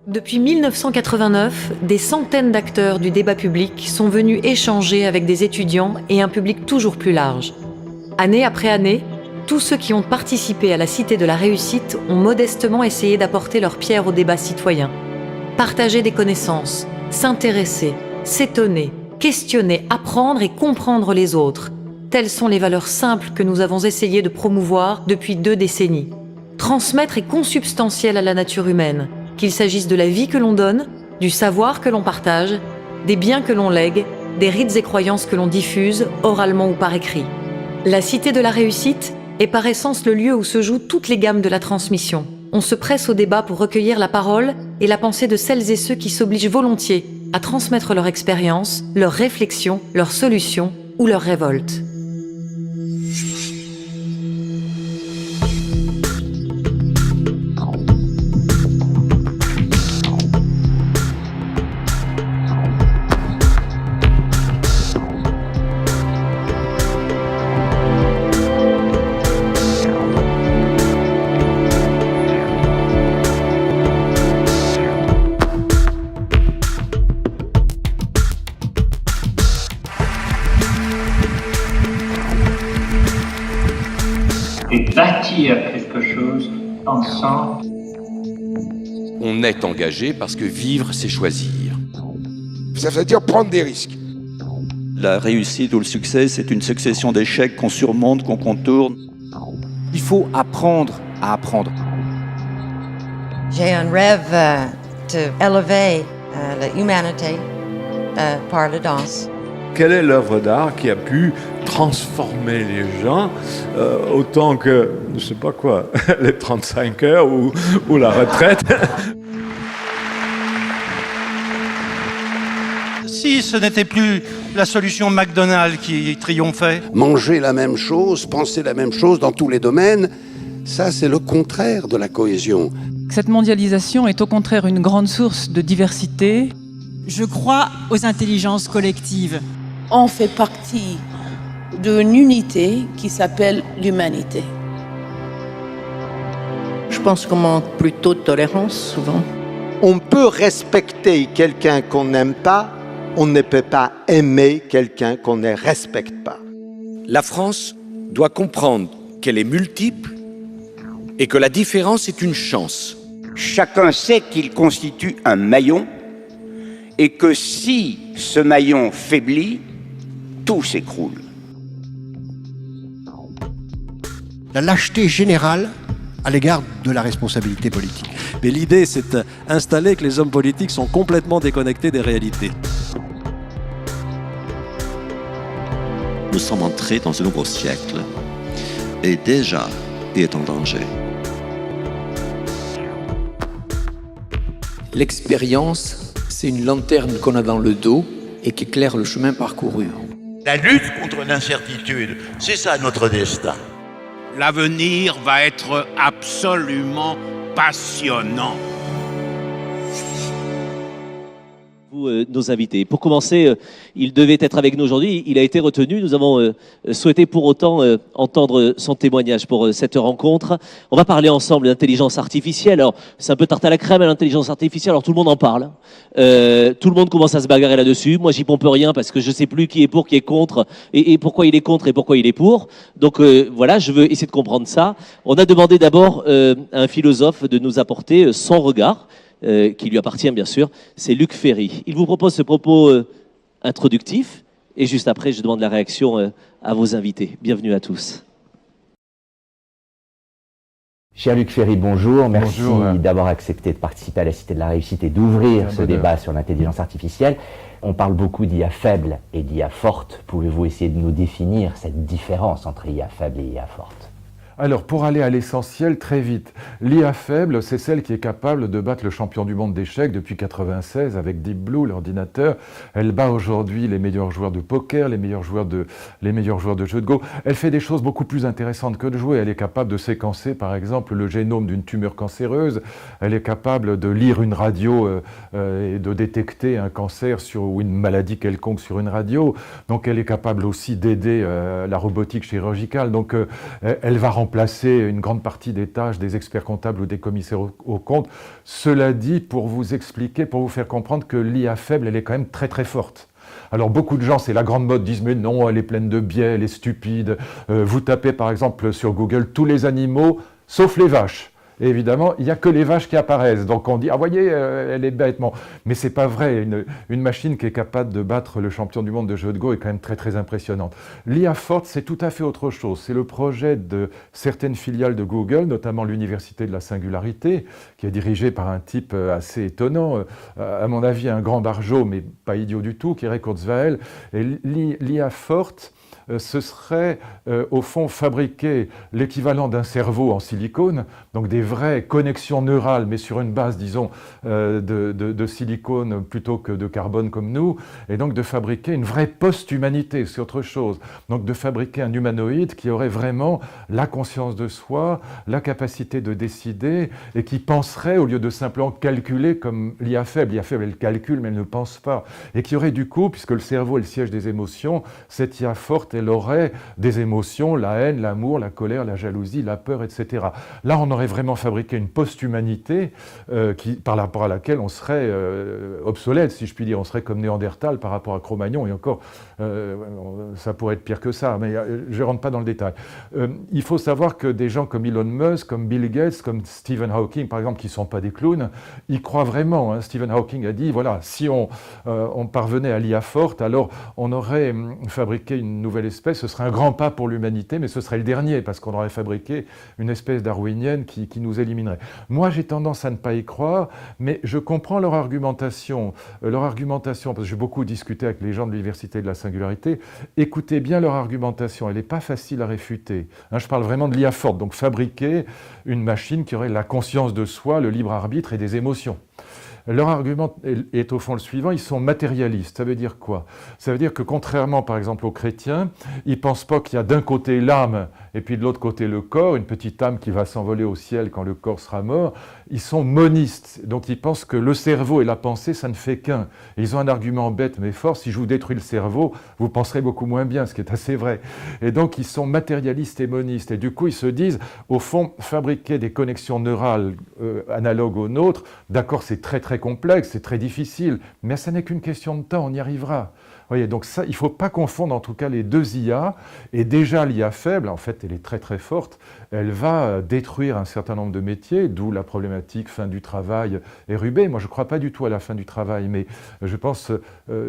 Depuis 1989, des centaines d'acteurs du débat public sont venus échanger avec des étudiants et un public toujours plus large. Année après année, tous ceux qui ont participé à la Cité de la Réussite ont modestement essayé d'apporter leur pierre au débat citoyen. Partager des connaissances, s'intéresser, s'étonner, questionner, apprendre et comprendre les autres. Telles sont les valeurs simples que nous avons essayé de promouvoir depuis 2 décennies. Transmettre est consubstantiel à la nature humaine, qu'il s'agisse de la vie que l'on donne, du savoir que l'on partage, des biens que l'on lègue, des rites et croyances que l'on diffuse, oralement ou par écrit. La Cité de la Réussite est par essence le lieu où se jouent toutes les gammes de la transmission. On se presse au débat pour recueillir la parole et la pensée de celles et ceux qui s'obligent volontiers à transmettre leur expérience, leurs réflexions, leurs solutions ou leurs révoltes. Et bâtir quelque chose ensemble. On est engagé parce que vivre, c'est choisir. Ça veut dire prendre des risques. La réussite ou le succès, c'est une succession d'échecs qu'on surmonte, qu'on contourne. Il faut apprendre à apprendre. J'ai un rêve d'élever l'humanité par la danse. Quelle est l'œuvre d'art qui a pu transformer les gens autant que, je sais pas quoi, les 35 heures ou la retraite? Si ce n'était plus la solution McDonald's qui triomphait. Manger la même chose, penser la même chose dans tous les domaines, ça c'est le contraire de la cohésion. Cette mondialisation est au contraire une grande source de diversité. Je crois aux intelligences collectives. On fait partie d'une unité qui s'appelle l'humanité. Je pense qu'on manque plutôt de tolérance, souvent. On peut respecter quelqu'un qu'on n'aime pas, on ne peut pas aimer quelqu'un qu'on ne respecte pas. La France doit comprendre qu'elle est multiple et que la différence est une chance. Chacun sait qu'il constitue un maillon et que si ce maillon faiblit, tout s'écroule. La lâcheté générale à l'égard de la responsabilité politique. Mais l'idée, c'est d'installer que les hommes politiques sont complètement déconnectés des réalités. Nous sommes entrés dans un nouveau siècle et déjà, il est en danger. L'expérience, c'est une lanterne qu'on a dans le dos et qui éclaire le chemin parcouru. La lutte contre l'incertitude, c'est ça notre destin. L'avenir va être absolument passionnant. Nos invités. Pour commencer, il devait être avec nous aujourd'hui, il a été retenu. Nous avons souhaité pour autant entendre son témoignage pour cette rencontre. On va parler ensemble d'intelligence artificielle. Alors, c'est un peu tarte à la crème, l'intelligence artificielle, alors tout le monde en parle. Tout le monde commence à se bagarrer là-dessus. Moi, j'y pompe rien parce que je sais plus qui est pour, qui est contre, et pourquoi il est contre et pourquoi il est pour. Donc voilà, je veux essayer de comprendre ça. On a demandé d'abord à un philosophe de nous apporter son regard, qui lui appartient bien sûr, c'est Luc Ferry. Il vous propose ce propos introductif et juste après je demande la réaction à vos invités. Bienvenue à tous. Cher Luc Ferry, bonjour. Merci d'avoir accepté de participer à la Cité de la Réussite et d'ouvrir ce débat sur l'intelligence artificielle. On parle beaucoup d'IA faible et d'IA forte. Pouvez-vous essayer de nous définir cette différence entre IA faible et IA forte ? Alors, pour aller à l'essentiel, très vite, l'IA faible, c'est celle qui est capable de battre le champion du monde d'échecs depuis 1996 avec Deep Blue, l'ordinateur. Elle bat aujourd'hui les meilleurs joueurs de poker, les meilleurs joueurs de jeux de Go. Elle fait des choses beaucoup plus intéressantes que de jouer. Elle est capable de séquencer, par exemple, le génome d'une tumeur cancéreuse. Elle est capable de lire une radio et de détecter un cancer ou une maladie quelconque sur une radio. Donc, elle est capable aussi d'aider la robotique chirurgicale. Donc, elle va remplacer remplacer une grande partie des tâches des experts comptables ou des commissaires aux comptes. Cela dit, pour vous expliquer, pour vous faire comprendre que l'IA faible, elle est quand même très très forte. Alors beaucoup de gens, c'est la grande mode, disent mais non, elle est pleine de biais, elle est stupide. Vous tapez par exemple sur Google tous les animaux, sauf les vaches. Et évidemment, il n'y a que les vaches qui apparaissent. Donc on dit, ah voyez, elle est bête. Bon. Mais ce n'est pas vrai. Une machine qui est capable de battre le champion du monde de jeu de Go est quand même très très impressionnante. L'IA forte, c'est tout à fait autre chose. C'est le projet de certaines filiales de Google, notamment l'Université de la Singularité, qui est dirigée par un type assez étonnant, à mon avis un grand barjot, mais pas idiot du tout, qui est Ray Kurzweil. Et l'IA forte, ce serait au fond fabriquer l'équivalent d'un cerveau en silicone, donc des vraies connexions neurales, mais sur une base, disons, de silicone plutôt que de carbone comme nous, et donc de fabriquer une vraie post-humanité, c'est autre chose. Donc de fabriquer un humanoïde qui aurait vraiment la conscience de soi, la capacité de décider, et qui penserait, au lieu de simplement calculer comme l'IA faible. L'IA faible, elle calcule, mais elle ne pense pas. Et qui aurait du coup, puisque le cerveau est le siège des émotions, cette IA forte, elle aurait des émotions, la haine, l'amour, la colère, la jalousie, la peur, etc. Là, on aurait vraiment fabriqué une post-humanité par rapport à laquelle on serait obsolète, si je puis dire. On serait comme Néandertal par rapport à Cro-Magnon, et encore, ça pourrait être pire que ça, mais je ne rentre pas dans le détail. Il faut savoir que des gens comme Elon Musk, comme Bill Gates, comme Stephen Hawking, par exemple, qui ne sont pas des clowns, ils croient vraiment. Hein. Stephen Hawking a dit, voilà, si on parvenait à l'IA forte, alors on aurait fabriqué une nouvelle espèce, ce serait un grand pas pour l'humanité, mais ce serait le dernier, parce qu'on aurait fabriqué une espèce darwinienne qui nous éliminerait. Moi, j'ai tendance à ne pas y croire, mais je comprends leur argumentation, parce que j'ai beaucoup discuté avec les gens de l'Université de la Singularité. Écoutez bien leur argumentation, elle n'est pas facile à réfuter. Hein, je parle vraiment de l'IA forte, donc fabriquer une machine qui aurait la conscience de soi, le libre arbitre et des émotions. Leur argument est au fond le suivant, ils sont matérialistes. Ça veut dire quoi? Ça veut dire que contrairement par exemple aux chrétiens, ils ne pensent pas qu'il y a d'un côté l'âme et puis de l'autre côté le corps, une petite âme qui va s'envoler au ciel quand le corps sera mort. Ils sont monistes, donc ils pensent que le cerveau et la pensée, ça ne fait qu'un. Ils ont un argument bête mais fort, si je vous détruis le cerveau, vous penserez beaucoup moins bien, ce qui est assez vrai. Et donc ils sont matérialistes et monistes, et du coup ils se disent, au fond, fabriquer des connexions neurales analogues aux nôtres, d'accord, c'est très très complexe, c'est très difficile, mais ça n'est qu'une question de temps, on y arrivera. Vous voyez, donc ça, il ne faut pas confondre en tout cas les deux IA, et déjà l'IA faible, en fait elle est très très forte, elle va détruire un certain nombre de métiers, d'où la problématique fin du travail et Rubé. Moi je ne crois pas du tout à la fin du travail, mais je pense,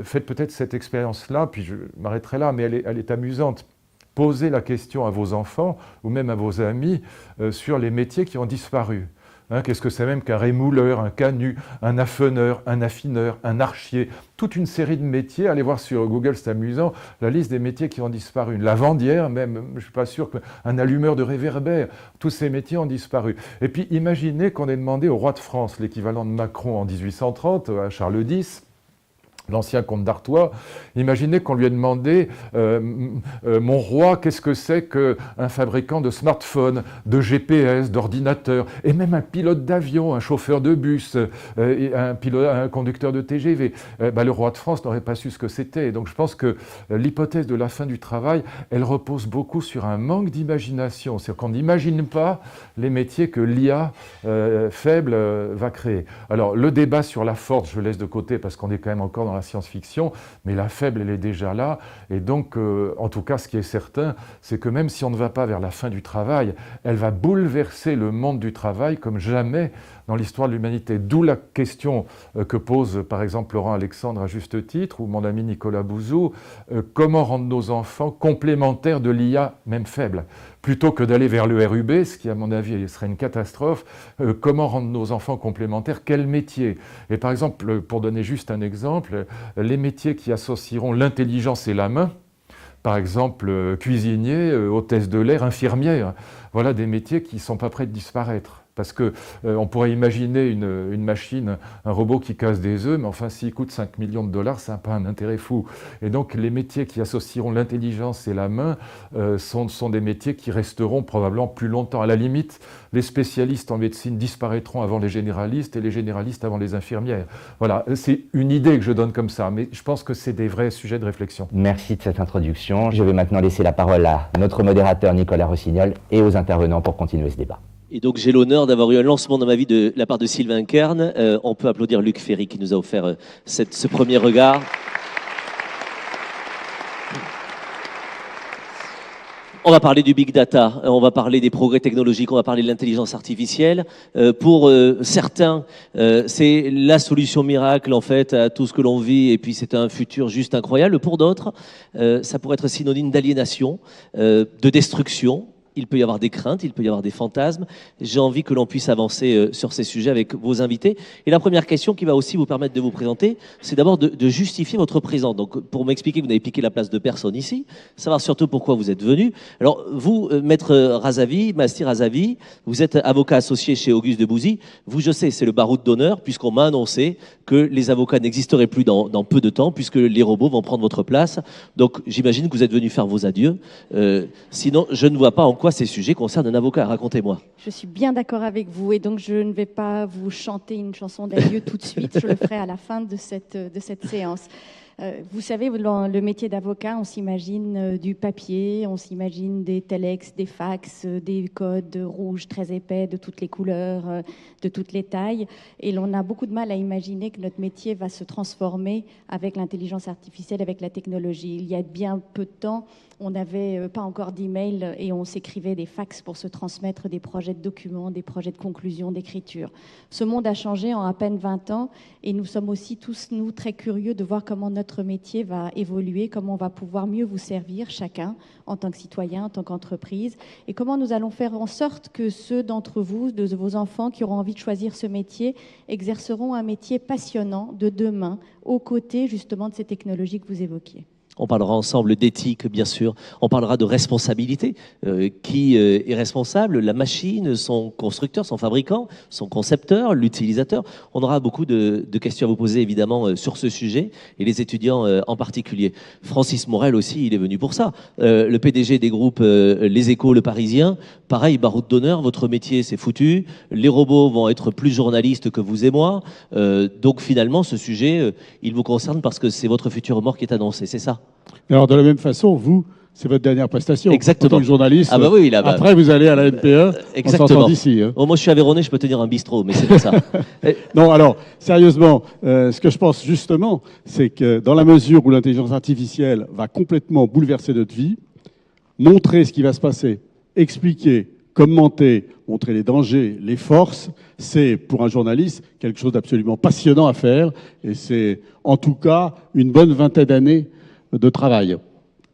faites peut-être cette expérience-là, puis je m'arrêterai là, mais elle est amusante. Posez la question à vos enfants, ou même à vos amis, sur les métiers qui ont disparu. Hein, qu'est-ce que c'est même qu'un rémouleur, un canut, un affeneur, un affineur, un archier, toute une série de métiers. Allez voir sur Google, c'est amusant, la liste des métiers qui ont disparu. Une lavandière même, je ne suis pas sûr, qu'un allumeur de réverbère, tous ces métiers ont disparu. Et puis imaginez qu'on ait demandé au roi de France, l'équivalent de Macron en 1830, à Charles X, l'ancien comte d'Artois, imaginez qu'on lui ait demandé mon roi, qu'est-ce que c'est qu'un fabricant de smartphones, de GPS, d'ordinateurs, et même un pilote d'avion, un chauffeur de bus, un conducteur de TGV. Le roi de France n'aurait pas su ce que c'était. Donc je pense que l'hypothèse de la fin du travail, elle repose beaucoup sur un manque d'imagination. C'est-à-dire qu'on n'imagine pas les métiers que l'IA faible va créer. Alors le débat sur la force, je laisse de côté parce qu'on est quand même encore dans la science-fiction, mais la faible, elle est déjà là. Et donc, en tout cas, ce qui est certain, c'est que même si on ne va pas vers la fin du travail, elle va bouleverser le monde du travail comme jamais dans l'histoire de l'humanité. D'où la question que pose, par exemple, Laurent Alexandre à juste titre, ou mon ami Nicolas Bouzou, comment rendre nos enfants complémentaires de l'IA, même faible? Plutôt que d'aller vers le RUB, ce qui, à mon avis, serait une catastrophe, comment rendre nos enfants complémentaires? Quel métier? Et par exemple, pour donner juste un exemple, les métiers qui associeront l'intelligence et la main, par exemple, cuisinier, hôtesse de l'air, infirmière, voilà des métiers qui ne sont pas prêts de disparaître. Parce qu'on pourrait imaginer une machine, un robot qui casse des œufs, mais enfin, s'il coûte 5 millions de dollars, ça n'a pas un intérêt fou. Et donc, les métiers qui associeront l'intelligence et la main sont des métiers qui resteront probablement plus longtemps. À la limite, les spécialistes en médecine disparaîtront avant les généralistes et les généralistes avant les infirmières. Voilà, c'est une idée que je donne comme ça, mais je pense que c'est des vrais sujets de réflexion. Merci de cette introduction. Je vais maintenant laisser la parole à notre modérateur Nicolas Rossignol et aux intervenants pour continuer ce débat. Et donc j'ai l'honneur d'avoir eu un lancement dans ma vie de la part de Sylvain Kern. On peut applaudir Luc Ferry qui nous a offert ce premier regard. On va parler du big data, on va parler des progrès technologiques, on va parler de l'intelligence artificielle. Pour certains, c'est la solution miracle en fait à tout ce que l'on vit, et puis c'est un futur juste incroyable. Pour d'autres, ça pourrait être synonyme d'aliénation, de destruction. Il peut y avoir des craintes, il peut y avoir des fantasmes. J'ai envie que l'on puisse avancer sur ces sujets avec vos invités. Et la première question qui va aussi vous permettre de vous présenter, c'est d'abord de justifier votre présence. Donc, pour m'expliquer que vous n'avez piqué la place de personne ici, savoir surtout pourquoi vous êtes venu. Alors, vous, Maître Razavi, Masty Razavi, vous êtes avocat associé chez Auguste de Bouzy. Vous, je sais, c'est le baroud d'honneur, puisqu'on m'a annoncé que les avocats n'existeraient plus dans peu de temps, puisque les robots vont prendre votre place. Donc, j'imagine que vous êtes venu faire vos adieux. Sinon, je ne vois pas en quoi ces sujets concernent un avocat. Racontez-moi. Je suis bien d'accord avec vous et donc je ne vais pas vous chanter une chanson d'adieu tout de suite. Je le ferai à la fin de cette séance. Vous savez, dans le métier d'avocat, on s'imagine du papier, on s'imagine des telex, des fax, des codes rouges très épais de toutes les couleurs, de toutes les tailles. Et l'on a beaucoup de mal à imaginer que notre métier va se transformer avec l'intelligence artificielle, avec la technologie. Il y a bien peu de temps, on n'avait pas encore d'email et on s'écrivait des fax pour se transmettre des projets de documents, des projets de conclusion, d'écriture. Ce monde a changé en à peine 20 ans et nous sommes aussi tous, nous, très curieux de voir comment notre métier va évoluer, comment on va pouvoir mieux vous servir, chacun, en tant que citoyen, en tant qu'entreprise, et comment nous allons faire en sorte que ceux d'entre vous, de vos enfants qui auront envie de choisir ce métier, exerceront un métier passionnant de demain, aux côtés justement de ces technologies que vous évoquiez. On parlera ensemble d'éthique, bien sûr. On parlera de responsabilité. Qui est responsable? La machine, son constructeur, son fabricant, son concepteur, l'utilisateur. On aura beaucoup de questions à vous poser, évidemment, sur ce sujet, et les étudiants en particulier. Francis Morel aussi, il est venu pour ça. Le PDG des groupes Les Échos, Le Parisien. Pareil, baroud d'honneur, votre métier, c'est foutu. Les robots vont être plus journalistes que vous et moi. Donc finalement, ce sujet, il vous concerne parce que c'est votre future mort qui est annoncée, c'est ça? Alors, de la même façon, vous, c'est votre dernière prestation. Exactement. En tant que journaliste. Ah bah oui, là-bas. Après, vous allez à la NPE. Exactement. On s'entend d'ici. Hein. Oh, moi, je suis Aveyronais, je peux tenir un bistrot, mais c'est pas ça. Non, alors, sérieusement, ce que je pense justement, c'est que dans la mesure où l'intelligence artificielle va complètement bouleverser notre vie, montrer ce qui va se passer, expliquer, commenter, montrer les dangers, les forces, c'est pour un journaliste quelque chose d'absolument passionnant à faire. Et c'est en tout cas une bonne vingtaine d'années de travail.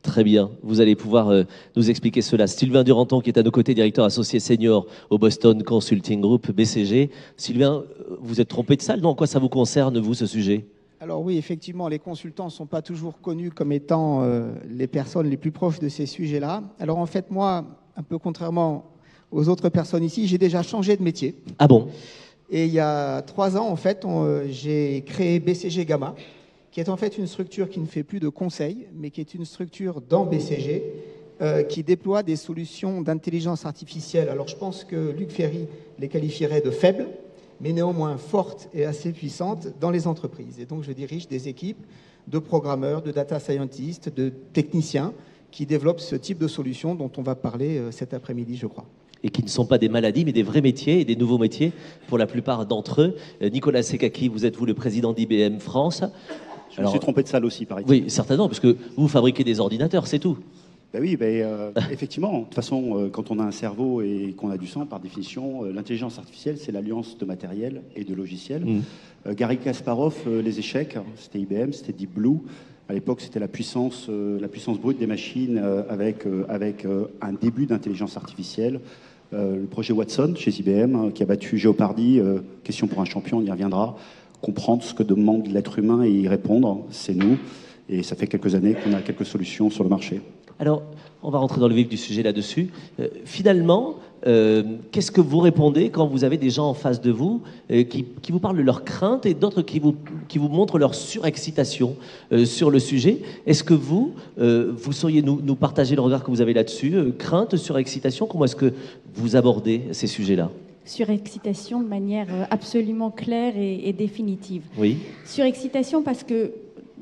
Très bien, vous allez pouvoir nous expliquer cela. Sylvain Duranton, qui est à nos côtés, directeur associé senior au Boston Consulting Group, BCG. Sylvain, vous êtes trompé de salle, non? En quoi ça vous concerne, vous, ce sujet? Alors oui, effectivement, les consultants ne sont pas toujours connus comme étant les personnes les plus proches de ces sujets-là. Alors en fait, moi, un peu contrairement aux autres personnes ici, j'ai déjà changé de métier. Ah bon? Et il y a 3 ans, en fait, j'ai créé BCG Gamma, qui est en fait une structure qui ne fait plus de conseils, mais qui est une structure dans BCG, qui déploie des solutions d'intelligence artificielle. Alors je pense que Luc Ferry les qualifierait de faibles, mais néanmoins fortes et assez puissantes dans les entreprises. Et donc je dirige des équipes de programmeurs, de data scientists, de techniciens qui développent ce type de solutions dont on va parler cet après-midi, je crois. Et qui ne sont pas des maladies, mais des vrais métiers et des nouveaux métiers pour la plupart d'entre eux. Nicolas Sekaki, vous êtes vous le président d'IBM France. Je me suis trompé de salle aussi, paraît-il. Oui, certainement, parce que vous fabriquez des ordinateurs, c'est tout. Ben oui, effectivement. De toute façon, quand on a un cerveau et qu'on a du sang, par définition, l'intelligence artificielle, c'est l'alliance de matériel et de logiciel. Garry Kasparov, les échecs, c'était IBM, c'était Deep Blue. À l'époque, c'était la puissance brute des machines avec un début d'intelligence artificielle. Le projet Watson chez IBM, qui a battu Jeopardy, question pour un champion, on y reviendra. Comprendre ce que demande l'être humain et y répondre, c'est nous. Et ça fait quelques années qu'on a quelques solutions sur le marché. Alors, on va rentrer dans le vif du sujet là-dessus. Finalement, qu'est-ce que vous répondez quand vous avez des gens en face de vous qui vous parlent de leurs craintes et d'autres qui vous montrent leur surexcitation sur le sujet? Est-ce que vous sauriez nous partager le regard que vous avez là-dessus? Crainte, surexcitation, comment est-ce que vous abordez ces sujets-là? Surexcitation de manière absolument claire et définitive. Oui. Surexcitation parce que,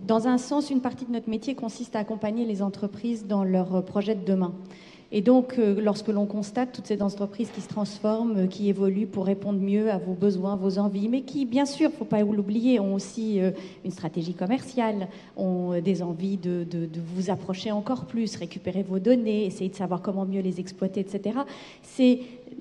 dans un sens, une partie de notre métier consiste à accompagner les entreprises dans leurs projets de demain. Et donc, lorsque l'on constate toutes ces entreprises qui se transforment, qui évoluent pour répondre mieux à vos besoins, vos envies, mais qui, bien sûr, il ne faut pas l'oublier, ont aussi une stratégie commerciale, ont des envies de vous approcher encore plus, récupérer vos données, essayer de savoir comment mieux les exploiter, etc.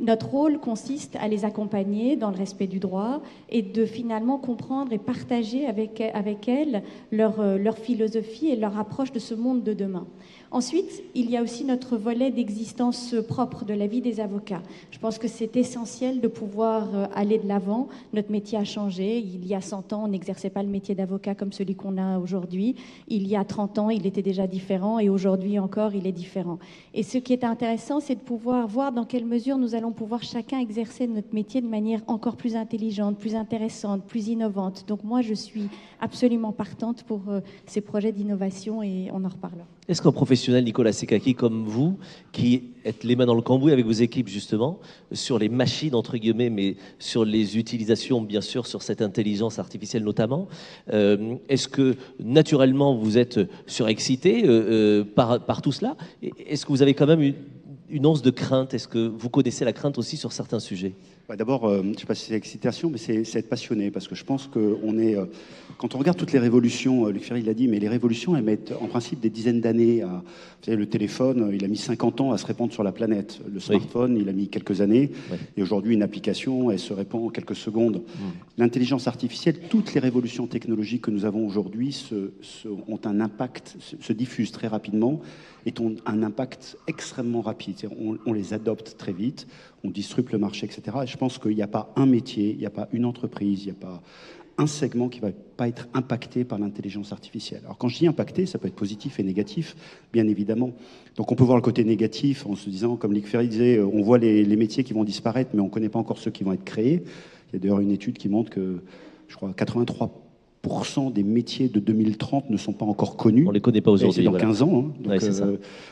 Notre rôle consiste à les accompagner dans le respect du droit et de finalement comprendre et partager avec elles leur philosophie et leur approche de ce monde de demain. Ensuite, il y a aussi notre volet d'existence propre de la vie des avocats. Je pense que c'est essentiel de pouvoir aller de l'avant. Notre métier a changé. Il y a 100 ans, on n'exerçait pas le métier d'avocat comme celui qu'on a aujourd'hui. Il y a 30 ans, il était déjà différent et aujourd'hui encore, il est différent. Et ce qui est intéressant, c'est de pouvoir voir dans quelle mesure nous allons pouvoir chacun exercer notre métier de manière encore plus intelligente, plus intéressante, plus innovante. Donc moi, je suis absolument partante pour ces projets d'innovation et on en reparlera. Est-ce qu'un professionnel, Nicolas Sekaki, comme vous, qui êtes les mains dans le cambouis avec vos équipes justement, sur les machines entre guillemets, mais sur les utilisations bien sûr, sur cette intelligence artificielle notamment, est-ce que naturellement vous êtes surexcité par tout cela? Est-ce que vous avez quand même une once de crainte? Est-ce que vous connaissez la crainte aussi sur certains sujets? D'abord, je ne sais pas si c'est excitation, mais c'est être passionné, parce que je pense qu'on est... quand on regarde toutes les révolutions, Luc Ferry l'a dit, mais les révolutions, elles mettent en principe des dizaines d'années à... Vous savez, le téléphone, il a mis 50 ans à se répandre sur la planète. Le smartphone, il a mis quelques années. Oui. Et aujourd'hui, une application, elle se répand en quelques secondes. L'intelligence artificielle, toutes les révolutions technologiques que nous avons aujourd'hui ont un impact, se diffusent très rapidement et ont un impact extrêmement rapide. On les adopte très vite, on disrupte le marché, etc. Et je pense qu'il n'y a pas un métier, il n'y a pas une entreprise, il n'y a pas un segment qui ne va pas être impacté par l'intelligence artificielle. Alors quand je dis impacté, ça peut être positif et négatif, bien évidemment. Donc on peut voir le côté négatif en se disant, comme Luc Ferry disait, on voit les métiers qui vont disparaître, mais on ne connaît pas encore ceux qui vont être créés. Il y a d'ailleurs une étude qui montre que, je crois, 83% des métiers de 2030 ne sont pas encore connus. On ne les connaît pas aujourd'hui. C'est dans 15 ans, hein, donc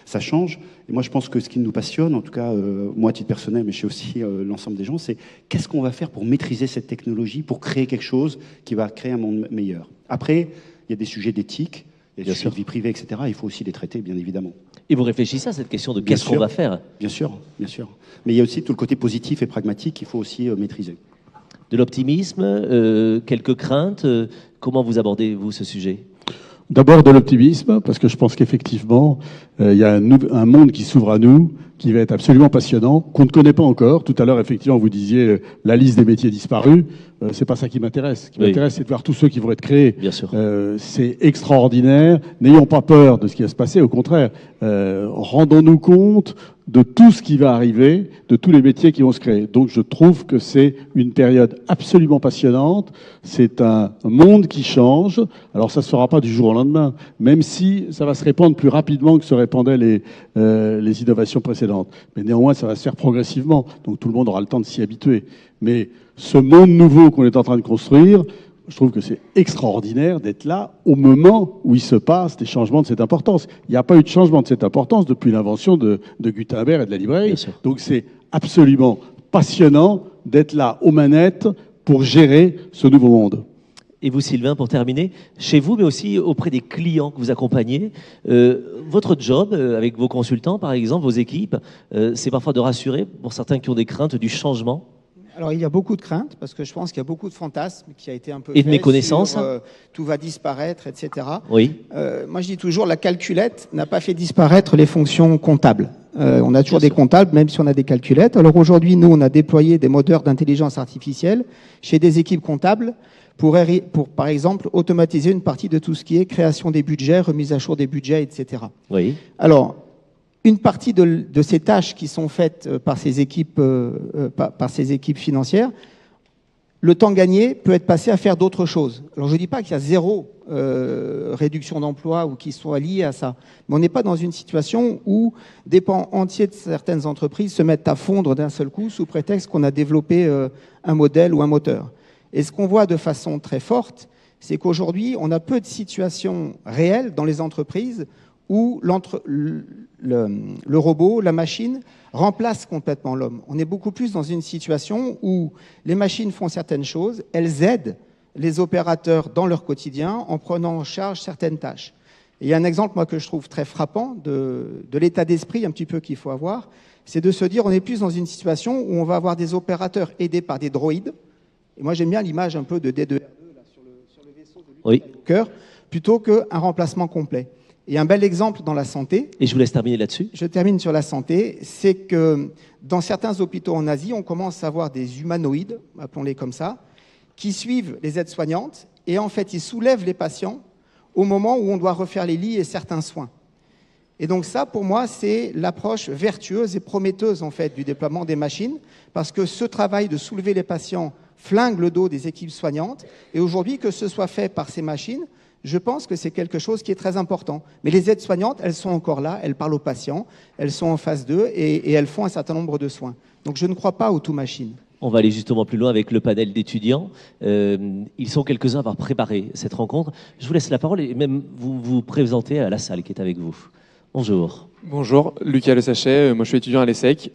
ça change. Et moi, je pense que ce qui nous passionne, en tout cas, moi, à titre personnel, mais je sais aussi l'ensemble des gens, c'est qu'est-ce qu'on va faire pour maîtriser cette technologie, pour créer quelque chose qui va créer un monde meilleur. Après, il y a des sujets d'éthique, il y a des sujets de vie privée, etc. Il faut aussi les traiter, bien évidemment. Et vous réfléchissez à cette question de qu'est-ce qu'on va faire? Bien sûr, bien sûr. Mais il y a aussi tout le côté positif et pragmatique qu'il faut aussi maîtriser. De l'optimisme, quelques craintes. Comment vous abordez-vous ce sujet? D'abord de l'optimisme, parce que je pense qu'effectivement, il y a un monde qui s'ouvre à nous, qui va être absolument passionnant, qu'on ne connaît pas encore. Tout à l'heure, effectivement, vous disiez la liste des métiers disparus. C'est pas ça qui m'intéresse. Ce qui m'intéresse, c'est de voir tous ceux qui vont être créés. Bien sûr. C'est extraordinaire. N'ayons pas peur de ce qui va se passer. Au contraire, rendons-nous compte de tout ce qui va arriver, de tous les métiers qui vont se créer. Donc je trouve que c'est une période absolument passionnante. C'est un monde qui change. Alors ça ne se fera pas du jour au lendemain, même si ça va se répandre plus rapidement que se répandaient les innovations précédentes. Mais néanmoins, ça va se faire progressivement. Donc tout le monde aura le temps de s'y habituer. Mais ce monde nouveau qu'on est en train de construire, je trouve que c'est extraordinaire d'être là au moment où il se passe des changements de cette importance. Il n'y a pas eu de changement de cette importance depuis l'invention de Gutenberg et de la librairie. Donc c'est absolument passionnant d'être là aux manettes pour gérer ce nouveau monde. Et vous, Sylvain, pour terminer, chez vous, mais aussi auprès des clients que vous accompagnez, votre job, avec vos consultants, par exemple, vos équipes, c'est parfois de rassurer pour certains qui ont des craintes du changement? Alors, il y a beaucoup de craintes, parce que je pense qu'il y a beaucoup de fantasmes qui a été un peu et de méconnaissance. Tout va disparaître, etc. Oui. Moi, je dis toujours, la calculette n'a pas fait disparaître les fonctions comptables. On a toujours des comptables, même si on a des calculettes. Alors aujourd'hui, nous, on a déployé des moteurs d'intelligence artificielle chez des équipes comptables pour, par exemple, automatiser une partie de tout ce qui est création des budgets, remise à jour des budgets, etc. Oui. Alors, une partie de ces tâches qui sont faites par ces équipes financières, le temps gagné peut être passé à faire d'autres choses. Alors je ne dis pas qu'il y a zéro réduction d'emploi ou qui soit liée à ça, mais on n'est pas dans une situation où des pans entiers de certaines entreprises se mettent à fondre d'un seul coup sous prétexte qu'on a développé un modèle ou un moteur. Et ce qu'on voit de façon très forte, c'est qu'aujourd'hui, on a peu de situations réelles dans les entreprises où le robot, la machine, remplace complètement l'homme. On est beaucoup plus dans une situation où les machines font certaines choses, elles aident les opérateurs dans leur quotidien en prenant en charge certaines tâches. Et il y a un exemple, moi, que je trouve très frappant de l'état d'esprit un petit peu qu'il faut avoir, c'est de se dire on est plus dans une situation où on va avoir des opérateurs aidés par des droïdes. Et moi, j'aime bien l'image un peu de D2R2 là, sur le vaisseau de Oui. Cœur, plutôt qu'un remplacement complet. Et un bel exemple dans la santé. Et je vous laisse terminer là-dessus. Je termine sur la santé. C'est que dans certains hôpitaux en Asie, on commence à avoir des humanoïdes, appelons-les comme ça, qui suivent les aides-soignantes et en fait, ils soulèvent les patients au moment où on doit refaire les lits et certains soins. Et donc ça, pour moi, c'est l'approche vertueuse et prometteuse en fait du déploiement des machines, parce que ce travail de soulever les patients flingue le dos des équipes soignantes. Et aujourd'hui, que ce soit fait par ces machines, je pense que c'est quelque chose qui est très important. Mais les aides-soignantes, elles sont encore là, elles parlent aux patients, elles sont en phase 2 et elles font un certain nombre de soins. Donc je ne crois pas aux tout-machines. On va aller justement plus loin avec le panel d'étudiants. Ils sont quelques-uns à avoir préparé cette rencontre. Je vous laisse la parole et même vous présenter à la salle qui est avec vous. Bonjour. Bonjour, Lucas Le Sachet, moi je suis étudiant à l'ESSEC.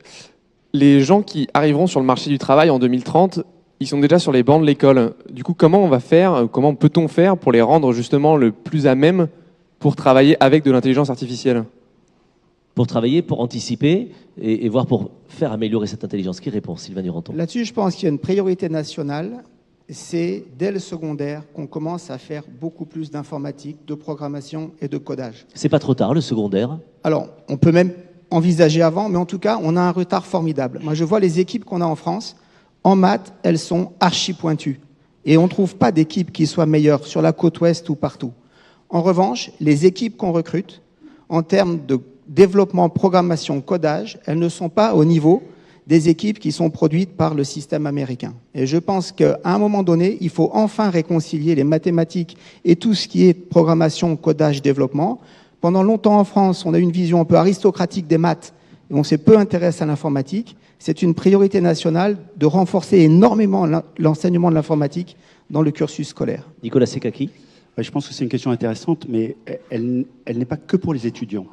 Les gens qui arriveront sur le marché du travail en 2030, ils sont déjà sur les bancs de l'école. Du coup, comment peut-on faire pour les rendre justement le plus à même pour travailler avec de l'intelligence artificielle ? Pour travailler, pour anticiper et voir pour faire améliorer cette intelligence. Qui répond, Sylvain Duranton ? Là-dessus, je pense qu'il y a une priorité nationale. C'est dès le secondaire qu'on commence à faire beaucoup plus d'informatique, de programmation et de codage. C'est pas trop tard, le secondaire ? Alors, on peut même envisager avant, mais en tout cas, on a un retard formidable. Moi, je vois les équipes qu'on a en France. En maths, elles sont archi pointues. Et on ne trouve pas d'équipe qui soit meilleure sur la côte ouest ou partout. En revanche, les équipes qu'on recrute, en termes de développement, programmation, codage, elles ne sont pas au niveau des équipes qui sont produites par le système américain. Et je pense qu'à un moment donné, il faut enfin réconcilier les mathématiques et tout ce qui est programmation, codage, développement. Pendant longtemps en France, on a eu une vision un peu aristocratique des maths et on s'est peu intéressé à l'informatique. C'est une priorité nationale de renforcer énormément l'enseignement de l'informatique dans le cursus scolaire. Nicolas Sekaki ? Je pense que c'est une question intéressante, mais elle n'est pas que pour les étudiants.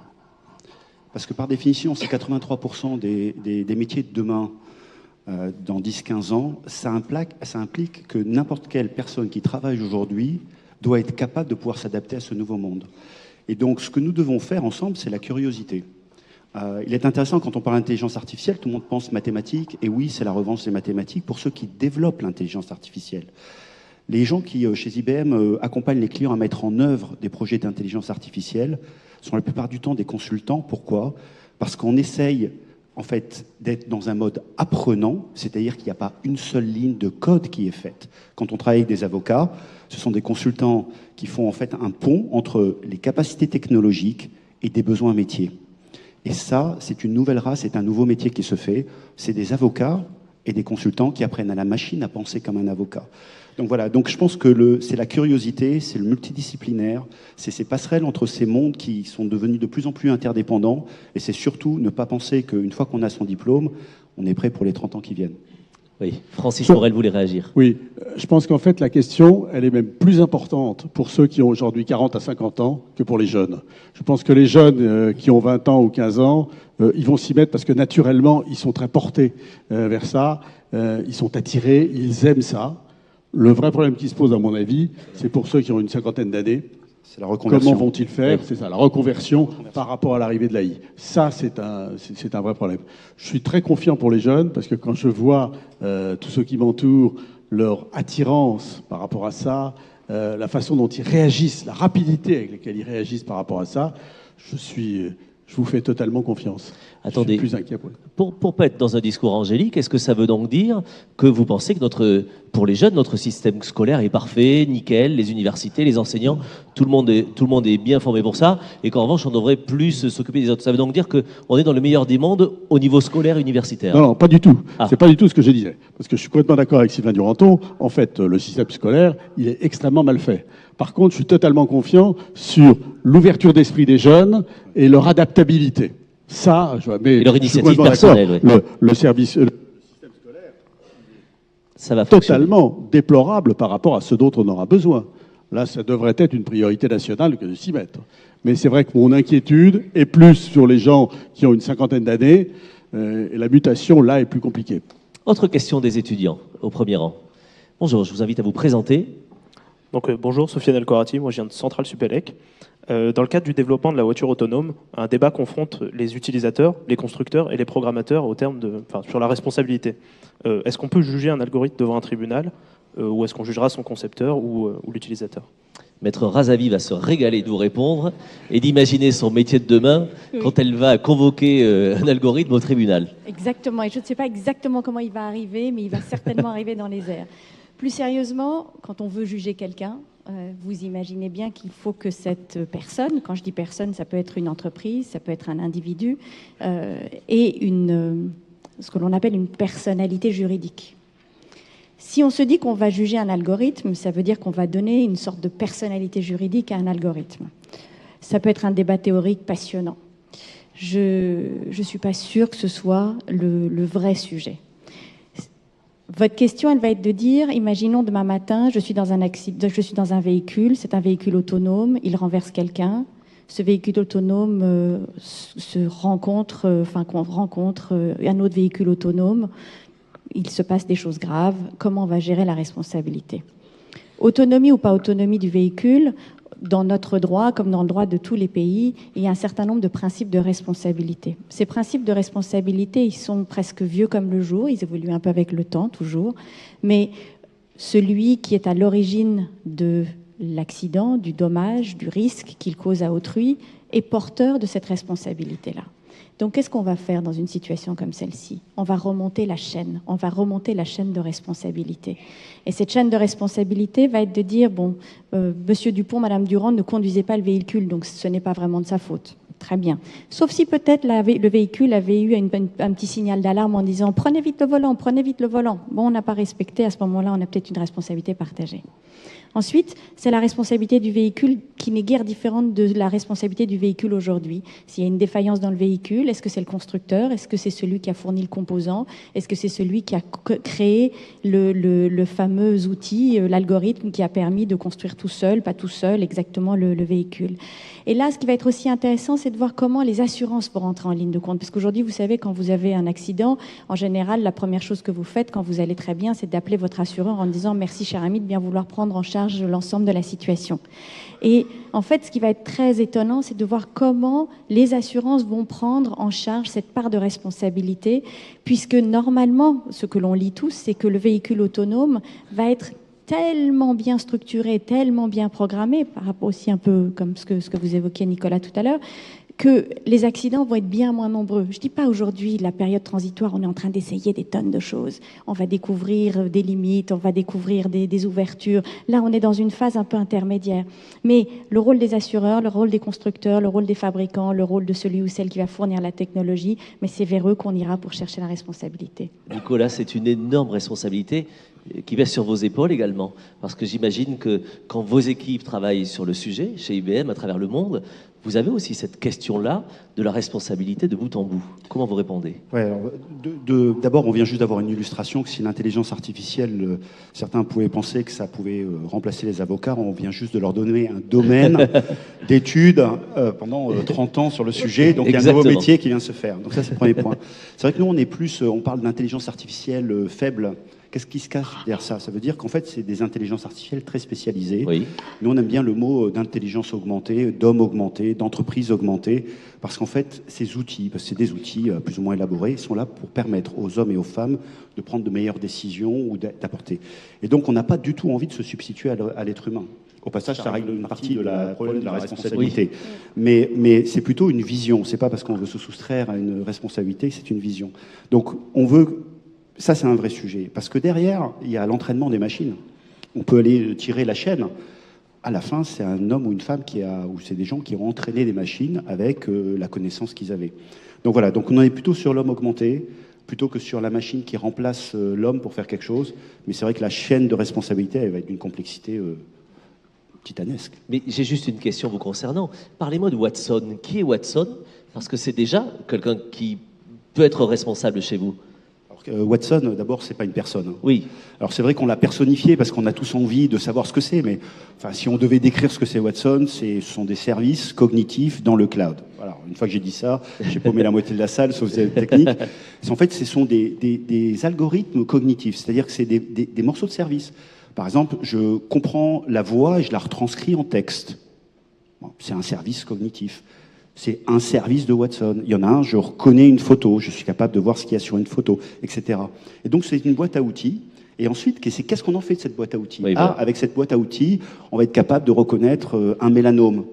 Parce que par définition, c'est 83% des métiers de demain dans 10-15 ans. Ça implique que n'importe quelle personne qui travaille aujourd'hui doit être capable de pouvoir s'adapter à ce nouveau monde. Et donc, ce que nous devons faire ensemble, c'est la curiosité. Il est intéressant, quand on parle d'intelligence artificielle, tout le monde pense mathématiques. Et oui, c'est la revanche des mathématiques pour ceux qui développent l'intelligence artificielle. Les gens qui, chez IBM, accompagnent les clients à mettre en œuvre des projets d'intelligence artificielle sont la plupart du temps des consultants. Pourquoi ? Parce qu'on essaye, en fait, d'être dans un mode apprenant, c'est-à-dire qu'il n'y a pas une seule ligne de code qui est faite. Quand on travaille avec des avocats, ce sont des consultants qui font en fait un pont entre les capacités technologiques et des besoins métiers. Et ça, c'est une nouvelle race, c'est un nouveau métier qui se fait. C'est des avocats et des consultants qui apprennent à la machine à penser comme un avocat. Donc voilà, donc je pense que c'est la curiosité, c'est le multidisciplinaire, c'est ces passerelles entre ces mondes qui sont devenus de plus en plus interdépendants, et c'est surtout ne pas penser qu'une fois qu'on a son diplôme, on est prêt pour les 30 ans qui viennent. Oui, Francis Morel voulait réagir. Oui, je pense qu'en fait la question, elle est même plus importante pour ceux qui ont aujourd'hui 40 à 50 ans que pour les jeunes. Je pense que les jeunes qui ont 20 ans ou 15 ans, ils vont s'y mettre parce que naturellement, ils sont très portés vers ça, ils sont attirés, ils aiment ça. Le vrai problème qui se pose, à mon avis, c'est pour ceux qui ont une cinquantaine d'années. C'est la reconversion. Comment vont-ils faire ? C'est ça, la reconversion par rapport à l'arrivée de l'AI. Ça, c'est un vrai problème. Je suis très confiant pour les jeunes parce que quand je vois tous ceux qui m'entourent, leur attirance par rapport à ça, la façon dont ils réagissent, la rapidité avec laquelle ils réagissent par rapport à ça, je vous fais totalement confiance. Attendez, je suis plus inquiet pour pas être dans un discours angélique, est-ce que ça veut donc dire que vous pensez que pour les jeunes, notre système scolaire est parfait, nickel, les universités, les enseignants, tout le monde est bien formé pour ça, et qu'en revanche, on devrait plus s'occuper des autres. Ça veut donc dire qu'on est dans le meilleur des mondes au niveau scolaire universitaire ? Non, pas du tout. C'est pas du tout ce que je disais. Parce que je suis complètement d'accord avec Sylvain Duranton. En fait, le système scolaire, il est extrêmement mal fait. Par contre, je suis totalement confiant sur l'ouverture d'esprit des jeunes et leur adaptabilité. Ça, mais et leur initiative personnelle. Oui. Le système scolaire, ça va totalement déplorable par rapport à ce dont on aura besoin. Là, ça devrait être une priorité nationale que de s'y mettre. Mais c'est vrai que mon inquiétude est plus sur les gens qui ont une cinquantaine d'années, et la mutation, là, est plus compliquée. Autre question des étudiants, au premier rang. Bonjour, je vous invite à vous présenter. Donc bonjour, Sofiane El Korati, moi je viens de Centrale Supélec. Dans le cadre du développement de la voiture autonome, un débat confronte les utilisateurs, les constructeurs et les programmateurs sur la responsabilité. Est-ce qu'on peut juger un algorithme devant un tribunal ou est-ce qu'on jugera son concepteur ou l'utilisateur? Maître Razavi va se régaler de vous répondre et d'imaginer son métier de demain quand elle va convoquer un algorithme au tribunal. Exactement, et je ne sais pas exactement comment il va arriver, mais il va certainement arriver dans les airs. Plus sérieusement, quand on veut juger quelqu'un, vous imaginez bien qu'il faut que cette personne, quand je dis personne, ça peut être une entreprise, ça peut être un individu, ait ce que l'on appelle une personnalité juridique. Si on se dit qu'on va juger un algorithme, ça veut dire qu'on va donner une sorte de personnalité juridique à un algorithme. Ça peut être un débat théorique passionnant. Je ne suis pas sûre que ce soit le vrai sujet. Votre question, elle va être de dire, imaginons demain matin, je suis dans un véhicule, c'est un véhicule autonome, il renverse quelqu'un. Ce véhicule autonome rencontre un autre véhicule autonome. Il se passe des choses graves. Comment on va gérer la responsabilité? Autonomie ou pas autonomie du véhicule, dans notre droit, comme dans le droit de tous les pays, il y a un certain nombre de principes de responsabilité. Ces principes de responsabilité, ils sont presque vieux comme le jour, ils évoluent un peu avec le temps, toujours, mais celui qui est à l'origine de l'accident, du dommage, du risque qu'il cause à autrui, est porteur de cette responsabilité-là. Donc, qu'est-ce qu'on va faire dans une situation comme celle-ci? On va remonter la chaîne de responsabilité. Et cette chaîne de responsabilité va être de dire, Monsieur Dupont, Madame Durand ne conduisait pas le véhicule, donc ce n'est pas vraiment de sa faute. Très bien. Sauf si peut-être le véhicule avait eu un petit signal d'alarme en disant « Prenez vite le volant, prenez vite le volant ». Bon, on n'a pas respecté, à ce moment-là, on a peut-être une responsabilité partagée. Ensuite, c'est la responsabilité du véhicule qui n'est guère différente de la responsabilité du véhicule aujourd'hui. S'il y a une défaillance dans le véhicule, est-ce que c'est le constructeur? Est-ce que c'est celui qui a fourni le composant? Est-ce que c'est celui qui a créé le fameux outil, l'algorithme qui a permis de construire tout seul, pas tout seul, exactement le véhicule? Et là, ce qui va être aussi intéressant, c'est de voir comment les assurances vont rentrer en ligne de compte. Parce qu'aujourd'hui, vous savez, quand vous avez un accident, en général, la première chose que vous faites quand vous allez très bien, c'est d'appeler votre assureur en disant « Merci, cher ami, de bien vouloir prendre en charge l'ensemble de la situation ». Et en fait, ce qui va être très étonnant, c'est de voir comment les assurances vont prendre en charge cette part de responsabilité, puisque normalement, ce que l'on lit tous, c'est que le véhicule autonome va être tellement bien structuré, tellement bien programmé, par rapport aussi un peu comme ce que vous évoquiez, Nicolas, tout à l'heure, que les accidents vont être bien moins nombreux. Je ne dis pas aujourd'hui, la période transitoire, on est en train d'essayer des tonnes de choses. On va découvrir des limites, on va découvrir des ouvertures. Là, on est dans une phase un peu intermédiaire. Mais le rôle des assureurs, le rôle des constructeurs, le rôle des fabricants, le rôle de celui ou celle qui va fournir la technologie, mais c'est vers eux qu'on ira pour chercher la responsabilité. Nicolas, c'est une énorme responsabilité qui pèse sur vos épaules également. Parce que j'imagine que quand vos équipes travaillent sur le sujet, chez IBM, à travers le monde, vous avez aussi cette question-là de la responsabilité de bout en bout. Comment vous répondez? D'abord, on vient juste d'avoir une illustration que si l'intelligence artificielle, certains pouvaient penser que ça pouvait remplacer les avocats, on vient juste de leur donner un domaine d'études pendant 30 ans sur le sujet. Donc, il y a un nouveau métier qui vient se faire. Donc ça, c'est le premier point. C'est vrai que nous, on est plus, on parle d'intelligence artificielle faible. Qu'est-ce qui se cache derrière ça? Ça veut dire qu'en fait, c'est des intelligences artificielles très spécialisées. Oui. Nous, on aime bien le mot d'intelligence augmentée, d'homme augmenté, d'entreprise augmentée, parce qu'en fait, ces outils, parce que c'est des outils plus ou moins élaborés, ils sont là pour permettre aux hommes et aux femmes de prendre de meilleures décisions ou d'apporter. Et donc, on n'a pas du tout envie de se substituer à l'être humain. Au passage, ça règle une partie de la problème de la responsabilité. Oui. Mais c'est plutôt une vision. C'est pas parce qu'on veut se soustraire à une responsabilité, c'est une vision. Donc, on veut... Ça, c'est un vrai sujet. Parce que derrière, il y a l'entraînement des machines. On peut aller tirer la chaîne. À la fin, c'est un homme ou une femme ou c'est des gens qui ont entraîné des machines avec la connaissance qu'ils avaient. Donc voilà, donc on en est plutôt sur l'homme augmenté, plutôt que sur la machine qui remplace l'homme pour faire quelque chose. Mais c'est vrai que la chaîne de responsabilité, elle va être d'une complexité titanesque. Mais j'ai juste une question vous concernant. Parlez-moi de Watson. Qui est Watson? Parce que c'est déjà quelqu'un qui peut être responsable chez vous. Watson, d'abord, c'est pas une personne. Oui. Alors c'est vrai qu'on l'a personnifié parce qu'on a tous envie de savoir ce que c'est, mais enfin, si on devait décrire ce que c'est Watson, ce sont des services cognitifs dans le cloud. Voilà. Une fois que j'ai dit ça, j'ai paumé la moitié de la salle, sauf des techniques. En fait, ce sont des algorithmes cognitifs, c'est-à-dire que c'est des morceaux de service. Par exemple, je comprends la voix et je la retranscris en texte. Bon, c'est un service cognitif. C'est un service de Watson. Il y en a un, je reconnais une photo, je suis capable de voir ce qu'il y a sur une photo, etc. Et donc, c'est une boîte à outils. Et ensuite, qu'est-ce qu'on en fait de cette boîte à outils? Oui, voilà. Avec cette boîte à outils, on va être capable de reconnaître un mélanome.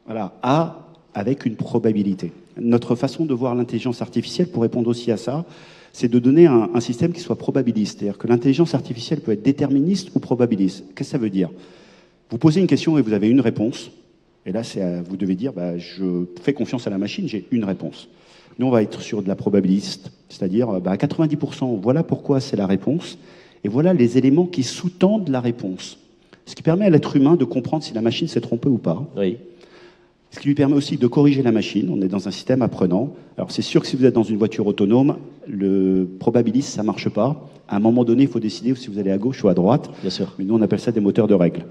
Voilà. A, avec une probabilité. Notre façon de voir l'intelligence artificielle, pour répondre aussi à ça, c'est de donner un système qui soit probabiliste. C'est-à-dire que l'intelligence artificielle peut être déterministe ou probabiliste. Qu'est-ce que ça veut dire? Vous posez une question et vous avez une réponse. Et là, vous devez dire, je fais confiance à la machine, j'ai une réponse. Nous, on va être sur de la probabiliste, c'est-à-dire à 90%, voilà pourquoi c'est la réponse, et voilà les éléments qui sous-tendent la réponse. Ce qui permet à l'être humain de comprendre si la machine s'est trompée ou pas. Oui. Ce qui lui permet aussi de corriger la machine. On est dans un système apprenant. Alors c'est sûr que si vous êtes dans une voiture autonome, le probabiliste, ça ne marche pas. À un moment donné, il faut décider si vous allez à gauche ou à droite. Bien sûr. Mais nous, on appelle ça des moteurs de règles.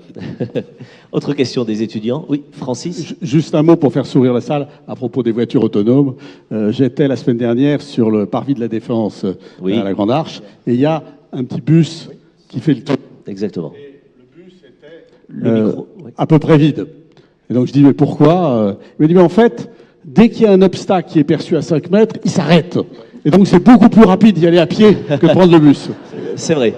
Autre question des étudiants. Oui, Francis. Juste un mot pour faire sourire la salle à propos des voitures autonomes. J'étais la semaine dernière sur le parvis de la Défense à la Grande Arche, et il y a un petit bus qui fait le tour. Exactement. Et le bus était à peu près vide. Et donc je dis, mais pourquoi? Il me dit, mais en fait, dès qu'il y a un obstacle qui est perçu à 5 mètres, il s'arrête. Et donc c'est beaucoup plus rapide d'y aller à pied que de prendre le bus. C'est vrai.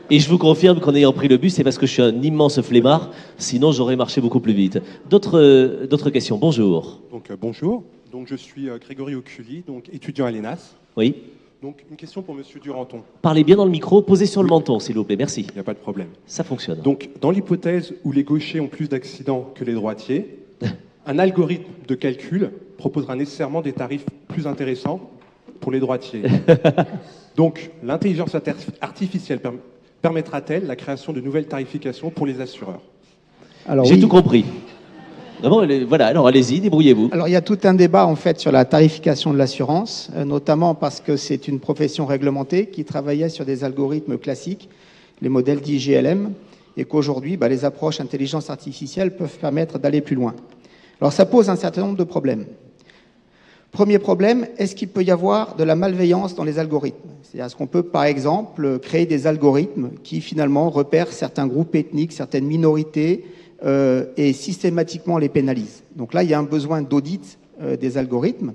Et je vous confirme qu'en ayant pris le bus, c'est parce que je suis un immense flemmard. Sinon, j'aurais marché beaucoup plus vite. D'autres questions. Bonjour. Donc bonjour. Donc je suis Grégory Oculi, donc étudiant à l'ENAS. Oui. Donc une question pour Monsieur Duranton. Parlez bien dans le micro, posez sur le menton, s'il vous plaît. Merci. Il n'y a pas de problème. Ça fonctionne. Donc dans l'hypothèse où les gauchers ont plus d'accidents que les droitiers, un algorithme de calcul proposera nécessairement des tarifs plus intéressants pour les droitiers. Donc l'intelligence artificielle permettra-t-elle la création de nouvelles tarifications pour les assureurs? J'ai tout compris. Voilà, alors allez-y, débrouillez-vous. Alors il y a tout un débat en fait sur la tarification de l'assurance, notamment parce que c'est une profession réglementée qui travaillait sur des algorithmes classiques, les modèles d'IGLM, et qu'aujourd'hui, les approches intelligence artificielle peuvent permettre d'aller plus loin. Alors ça pose un certain nombre de problèmes. Premier problème, est-ce qu'il peut y avoir de la malveillance dans les algorithmes? C'est-à-dire, est-ce qu'on peut, par exemple, créer des algorithmes qui, finalement, repèrent certains groupes ethniques, certaines minorités, et systématiquement les pénalisent? Donc là, il y a un besoin d'audit des algorithmes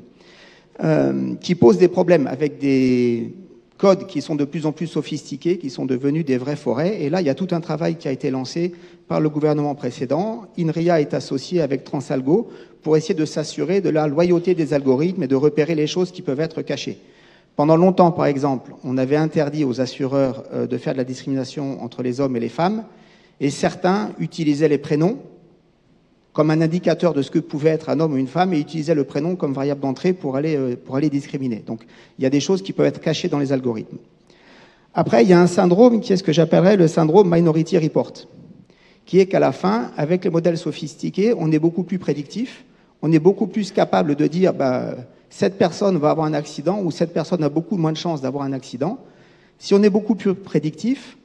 qui pose des problèmes avec des codes qui sont de plus en plus sophistiqués, qui sont devenus des vraies forêts. Et là, il y a tout un travail qui a été lancé par le gouvernement précédent. INRIA est associé avec Transalgo pour essayer de s'assurer de la loyauté des algorithmes et de repérer les choses qui peuvent être cachées. Pendant longtemps, par exemple, on avait interdit aux assureurs de faire de la discrimination entre les hommes et les femmes, et certains utilisaient les prénoms comme un indicateur de ce que pouvait être un homme ou une femme et utilisaient le prénom comme variable d'entrée pour aller discriminer. Donc il y a des choses qui peuvent être cachées dans les algorithmes. Après, il y a un syndrome qui est ce que j'appellerais le syndrome Minority Report, qui est qu'à la fin, avec les modèles sophistiqués, on est beaucoup plus prédictif, on est beaucoup plus capable de dire cette personne va avoir un accident ou cette personne a beaucoup moins de chances d'avoir un accident. Si on est beaucoup plus prédictif,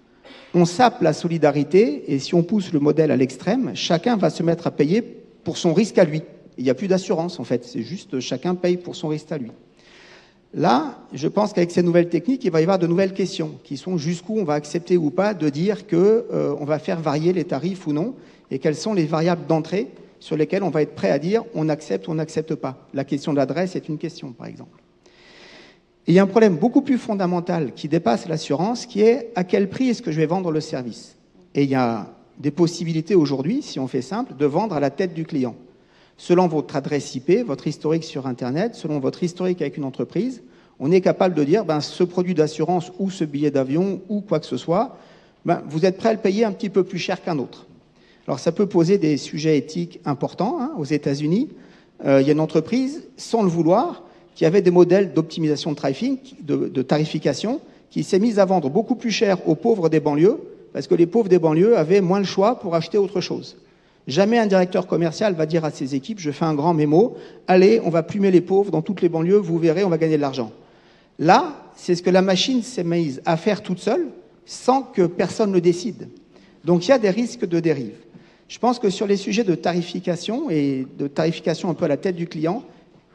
on sape la solidarité et si on pousse le modèle à l'extrême, chacun va se mettre à payer pour son risque à lui. Il n'y a plus d'assurance en fait, c'est juste chacun paye pour son risque à lui. Là, je pense qu'avec ces nouvelles techniques, il va y avoir de nouvelles questions qui sont jusqu'où on va accepter ou pas de dire qu'on va faire varier les tarifs ou non et quelles sont les variables d'entrée sur lesquelles on va être prêt à dire on accepte ou on n'accepte pas. La question de l'adresse est une question par exemple. Et il y a un problème beaucoup plus fondamental qui dépasse l'assurance, qui est à quel prix est-ce que je vais vendre le service? Et il y a des possibilités aujourd'hui, si on fait simple, de vendre à la tête du client. Selon votre adresse IP, votre historique sur Internet, selon votre historique avec une entreprise, on est capable de dire ce produit d'assurance ou ce billet d'avion ou quoi que ce soit, vous êtes prêt à le payer un petit peu plus cher qu'un autre. Alors ça peut poser des sujets éthiques importants. Aux États-Unis, il y a une entreprise, sans le vouloir, qui avait des modèles d'optimisation de tarification, qui s'est mise à vendre beaucoup plus cher aux pauvres des banlieues, parce que les pauvres des banlieues avaient moins le choix pour acheter autre chose. Jamais un directeur commercial va dire à ses équipes, je fais un grand mémo, allez, on va plumer les pauvres dans toutes les banlieues, vous verrez, on va gagner de l'argent. Là, c'est ce que la machine s'est mise à faire toute seule, sans que personne ne décide. Donc il y a des risques de dérive. Je pense que sur les sujets de tarification, et de tarification un peu à la tête du client,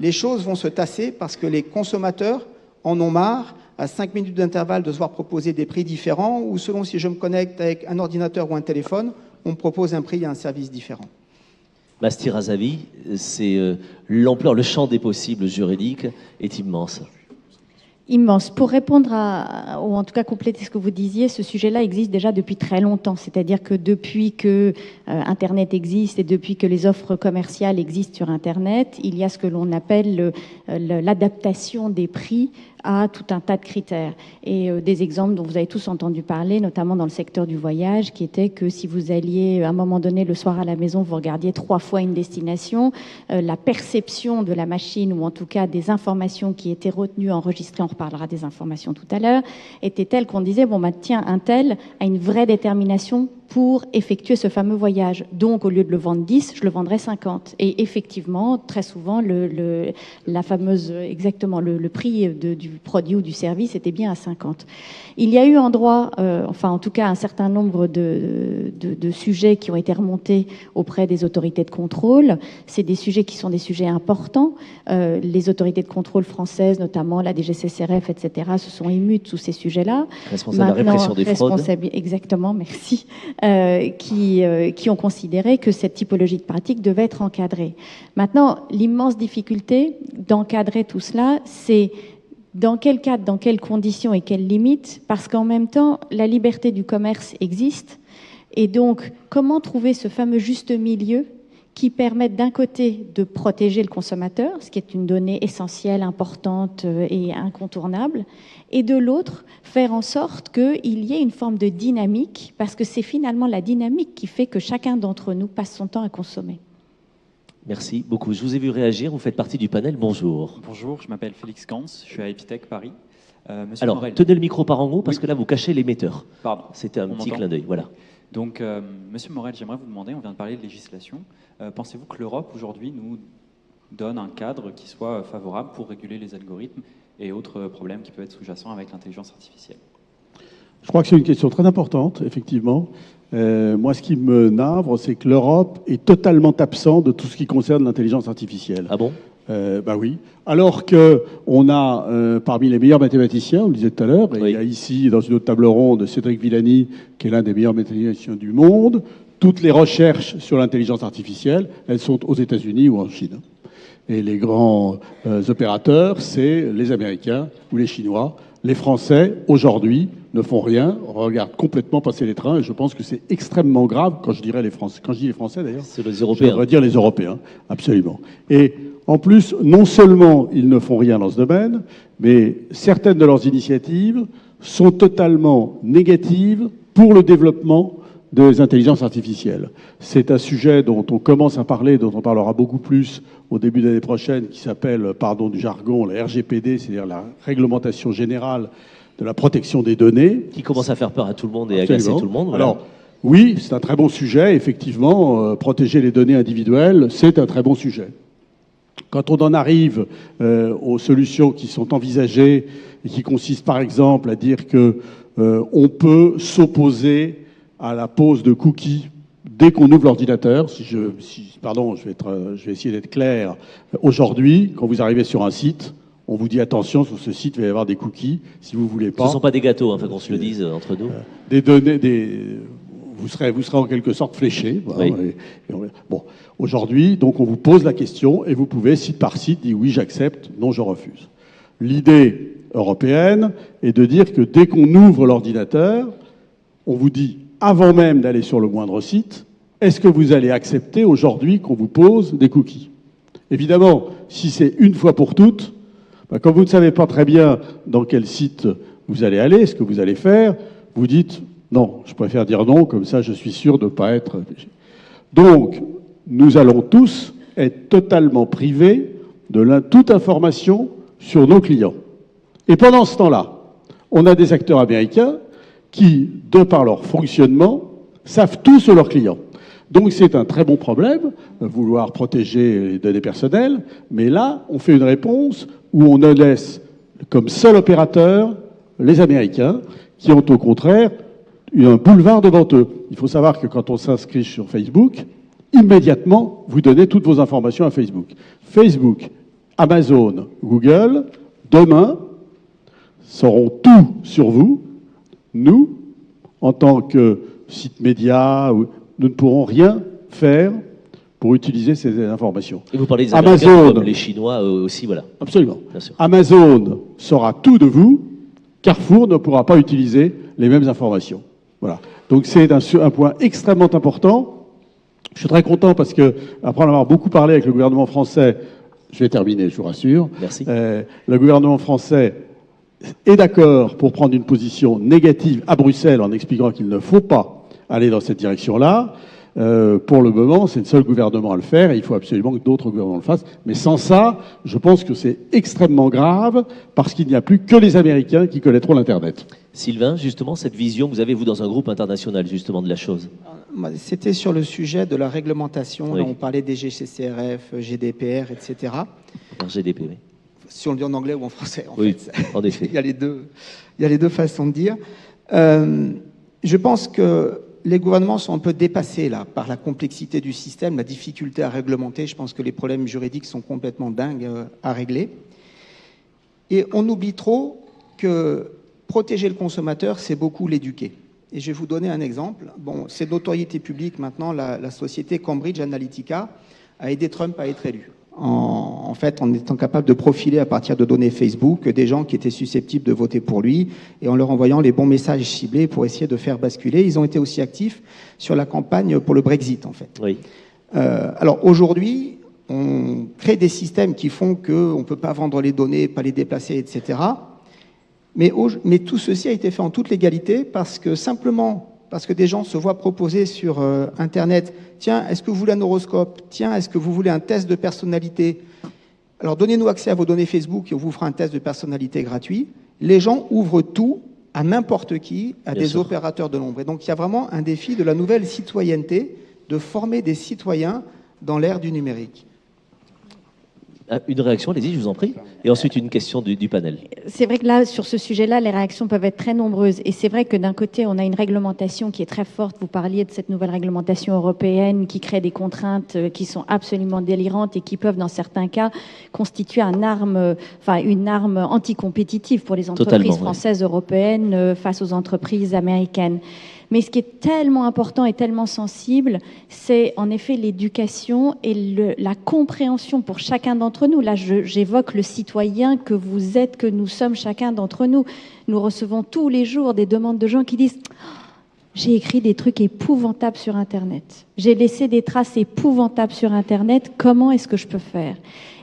les choses vont se tasser parce que les consommateurs en ont marre à 5 minutes d'intervalle de devoir proposer des prix différents, ou selon si je me connecte avec un ordinateur ou un téléphone, on me propose un prix et un service différent. Basti Razavi, c'est l'ampleur, le champ des possibles juridiques est immense. Immense. Pour répondre ou en tout cas compléter ce que vous disiez, ce sujet-là existe déjà depuis très longtemps. C'est-à-dire que depuis que Internet existe et depuis que les offres commerciales existent sur Internet, il y a ce que l'on appelle l'adaptation des prix à tout un tas de critères. Et des exemples dont vous avez tous entendu parler, notamment dans le secteur du voyage, qui était que si vous alliez à un moment donné le soir à la maison, vous regardiez 3 fois une destination, la perception de la machine, ou en tout cas des informations qui étaient retenues, enregistrées, on reparlera des informations tout à l'heure, était telle qu'on disait, bon bah tiens, un tel a une vraie détermination pour effectuer ce fameux voyage. Donc, au lieu de le vendre 10, je le vendrai 50. Et effectivement, très souvent, la fameuse, exactement, le prix du produit ou du service était bien à 50. Il y a eu en droit, enfin, en tout cas, un certain nombre de sujets qui ont été remontés auprès des autorités de contrôle. C'est des sujets qui sont des sujets importants. Les autorités de contrôle françaises, notamment la DGCCRF, etc., se sont émues sous ces sujets-là. Responsable de la répression des fraudes. Exactement, merci. Qui ont considéré que cette typologie de pratique devait être encadrée. Maintenant, l'immense difficulté d'encadrer tout cela, c'est dans quel cadre, dans quelles conditions et quelles limites, parce qu'en même temps, la liberté du commerce existe, et donc comment trouver ce fameux juste milieu qui permettent d'un côté de protéger le consommateur, ce qui est une donnée essentielle, importante et incontournable, et de l'autre, faire en sorte qu'il y ait une forme de dynamique, parce que c'est finalement la dynamique qui fait que chacun d'entre nous passe son temps à consommer. Merci beaucoup. Je vous ai vu réagir, vous faites partie du panel. Bonjour. Bonjour, je m'appelle Félix Kantz, je suis à Epitech Paris. Monsieur Alors, Morel. tenez le micro par en haut, parce que là, vous cachez l'émetteur. Pardon. C'était un petit clin d'œil, voilà. Donc, Monsieur Morel, j'aimerais vous demander, on vient de parler de législation, pensez-vous que l'Europe, aujourd'hui, nous donne un cadre qui soit favorable pour réguler les algorithmes et autres problèmes qui peuvent être sous-jacents avec l'intelligence artificielle? Je crois que c'est une question très importante, effectivement. Moi, ce qui me navre, c'est que l'Europe est totalement absente de tout ce qui concerne l'intelligence artificielle. Ah bon? Bah oui. Alors qu'on a parmi les meilleurs mathématiciens, on le disait tout à l'heure, et il y a ici, dans une autre table ronde, Cédric Villani, qui est l'un des meilleurs mathématiciens du monde. Toutes les recherches sur l'intelligence artificielle, elles sont aux États-Unis ou en Chine. Et les grands opérateurs, c'est les Américains ou les Chinois. Les Français, aujourd'hui, ne font rien, regardent complètement passer les trains, et je pense que c'est extrêmement grave quand je dirais les Français. Quand je dis les Français, d'ailleurs, c'est les Européens. Je devrais dire les Européens, absolument. Et en plus, non seulement ils ne font rien dans ce domaine, mais certaines de leurs initiatives sont totalement négatives pour le développement des intelligences artificielles. C'est un sujet dont on commence à parler, dont on parlera beaucoup plus au début de l'année prochaine, qui s'appelle, pardon du jargon, la RGPD, c'est-à-dire la réglementation générale de la protection des données. Qui commence à faire peur à tout le monde et à agacer tout le monde. Voilà. Alors, oui, c'est un très bon sujet, effectivement, protéger les données individuelles, c'est un très bon sujet. Quand on en arrive aux solutions qui sont envisagées et qui consistent par exemple à dire que on peut s'opposer à la pose de cookies dès qu'on ouvre l'ordinateur, pardon, je vais essayer d'être clair. Aujourd'hui, quand vous arrivez sur un site, on vous dit attention, sur ce site, il va y avoir des cookies, si vous voulez pas. Ce ne sont pas des gâteaux, enfin, qu'on se le dise entre nous. Des données, vous serez en quelque sorte fléché. Oui. Bon, aujourd'hui, donc on vous pose la question et vous pouvez, site par site, dire oui, j'accepte, non, je refuse. L'idée européenne est de dire que dès qu'on ouvre l'ordinateur, on vous dit, avant même d'aller sur le moindre site, est-ce que vous allez accepter aujourd'hui qu'on vous pose des cookies? Évidemment, si c'est une fois pour toutes, quand vous ne savez pas très bien dans quel site vous allez aller, ce que vous allez faire, vous dites non, je préfère dire non, comme ça je suis sûr de ne pas être... Donc, nous allons tous être totalement privés de toute information sur nos clients. Et pendant ce temps-là, on a des acteurs américains qui, de par leur fonctionnement, savent tout sur leurs clients. Donc c'est un très bon problème, vouloir protéger les données personnelles, mais là, on fait une réponse où on ne laisse comme seul opérateur les Américains, qui ont au contraire un boulevard devant eux. Il faut savoir que quand on s'inscrit sur Facebook, immédiatement, vous donnez toutes vos informations à Facebook. Facebook, Amazon, Google, demain, sauront tout sur vous. Nous, en tant que site média, nous ne pourrons rien faire pour utiliser ces informations. Et vous parlez des Américains comme les Chinois aussi, voilà. Absolument. Bien sûr. Amazon saura tout de vous. Carrefour ne pourra pas utiliser les mêmes informations. Voilà. Donc c'est un point extrêmement important. Je suis très content parce que, après en avoir beaucoup parlé avec le gouvernement français, je vais terminer, je vous rassure. Merci. Le gouvernement français est d'accord pour prendre une position négative à Bruxelles en expliquant qu'il ne faut pas aller dans cette direction-là. Pour le moment, c'est le seul gouvernement à le faire et il faut absolument que d'autres gouvernements le fassent. Mais sans ça, je pense que c'est extrêmement grave parce qu'il n'y a plus que les Américains qui connaîtront l'Internet. Sylvain, justement, cette vision que vous avez, vous, dans un groupe international, justement, de la chose. C'était sur le sujet de la réglementation. Oui. Là, on parlait des GCCRF, GDPR, etc. RGDP, oui. Si on le dit en anglais ou en français, en oui, fait. En effet. Il y a les deux façons de dire. Je pense que les gouvernements sont un peu dépassés là par la complexité du système, la difficulté à réglementer. Je pense que les problèmes juridiques sont complètement dingues à régler. Et on oublie trop que protéger le consommateur, c'est beaucoup l'éduquer. Et je vais vous donner un exemple. Bon, c'est de notoriété publique maintenant, la société Cambridge Analytica a aidé Trump à être élu. En fait, en étant capable de profiler à partir de données Facebook des gens qui étaient susceptibles de voter pour lui et en leur envoyant les bons messages ciblés pour essayer de faire basculer. Ils ont été aussi actifs sur la campagne pour le Brexit, en fait. Oui. Alors aujourd'hui, on crée des systèmes qui font qu'on ne peut pas vendre les données, pas les déplacer, etc. Mais tout ceci a été fait en toute légalité parce que des gens se voient proposer sur Internet, tiens, est-ce que vous voulez un horoscope? Tiens, est-ce que vous voulez un test de personnalité? Alors donnez-nous accès à vos données Facebook et on vous fera un test de personnalité gratuit. Les gens ouvrent tout à n'importe qui, à Bien des sûr. opérateurs de l'ombre. Et donc il y a vraiment un défi de la nouvelle citoyenneté, de former des citoyens dans l'ère du numérique. Une réaction, allez-y, je vous en prie. Et ensuite, une question du panel. C'est vrai que là, sur ce sujet-là, les réactions peuvent être très nombreuses. Et c'est vrai que d'un côté, on a une réglementation qui est très forte. Vous parliez de cette nouvelle réglementation européenne qui crée des contraintes qui sont absolument délirantes et qui peuvent, dans certains cas, constituer une arme anticompétitive pour les entreprises Totalement, françaises, européennes, face aux entreprises américaines. Mais ce qui est tellement important et tellement sensible, c'est en effet l'éducation et la compréhension pour chacun d'entre nous. Là, j'évoque le citoyen que vous êtes, que nous sommes chacun d'entre nous. Nous recevons tous les jours des demandes de gens qui disent « J'ai écrit des trucs épouvantables sur Internet. J'ai laissé des traces épouvantables sur Internet. Comment est-ce que je peux faire ?»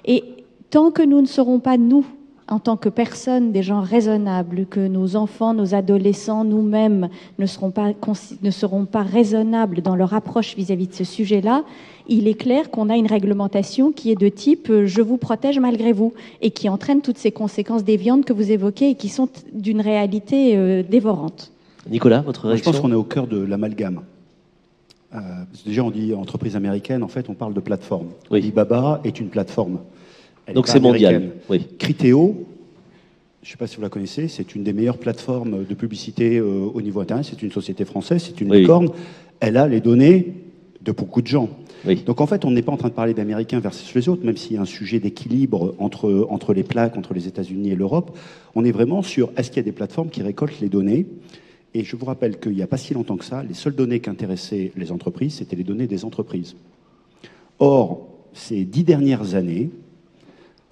Et tant que nous ne serons pas, nous, en tant que personnes, des gens raisonnables, que nos enfants, nos adolescents, nous-mêmes ne seront pas raisonnables dans leur approche vis-à-vis de ce sujet-là, il est clair qu'on a une réglementation qui est de type « je vous protège malgré vous » et qui entraîne toutes ces conséquences déviantes que vous évoquez et qui sont d'une réalité dévorante. Nicolas, votre réaction? Je pense qu'on est au cœur de l'amalgame. Déjà, on dit entreprise américaine, en fait, on parle de plateforme. Oui. Alibaba est une plateforme. Donc c'est mondial. Oui. Criteo, je ne sais pas si vous la connaissez, c'est une des meilleures plateformes de publicité au niveau Internet. C'est une société française, c'est une licorne. Elle a les données de beaucoup de gens. Oui. Donc en fait, on n'est pas en train de parler d'Américains versus les autres, même s'il y a un sujet d'équilibre entre les plaques, entre les États-Unis et l'Europe. On est vraiment sur est-ce qu'il y a des plateformes qui récoltent les données. Et je vous rappelle qu'il n'y a pas si longtemps que ça, les seules données qui intéressaient les entreprises, c'était les données des entreprises. Or, ces 10 dernières années,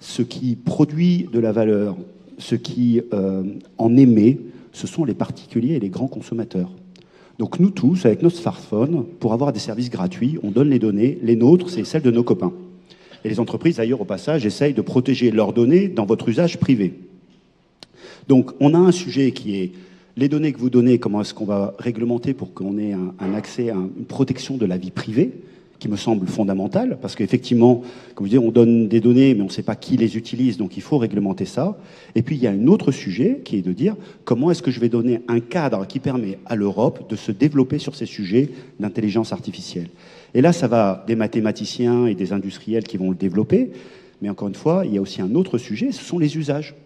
ce qui produit de la valeur, ce qui en émet, ce sont les particuliers et les grands consommateurs. Donc nous tous, avec notre smartphone, pour avoir des services gratuits, on donne les données. Les nôtres, c'est celles de nos copains. Et les entreprises, d'ailleurs, au passage, essayent de protéger leurs données dans votre usage privé. Donc on a un sujet qui est les données que vous donnez, comment est-ce qu'on va réglementer pour qu'on ait un accès à une protection de la vie privée, qui me semble fondamental, parce qu'effectivement, comme vous dites, on donne des données, mais on ne sait pas qui les utilise, donc il faut réglementer ça. Et puis, il y a un autre sujet qui est de dire comment est-ce que je vais donner un cadre qui permet à l'Europe de se développer sur ces sujets d'intelligence artificielle. Et là, ça va des mathématiciens et des industriels qui vont le développer, mais encore une fois, il y a aussi un autre sujet, ce sont les usages.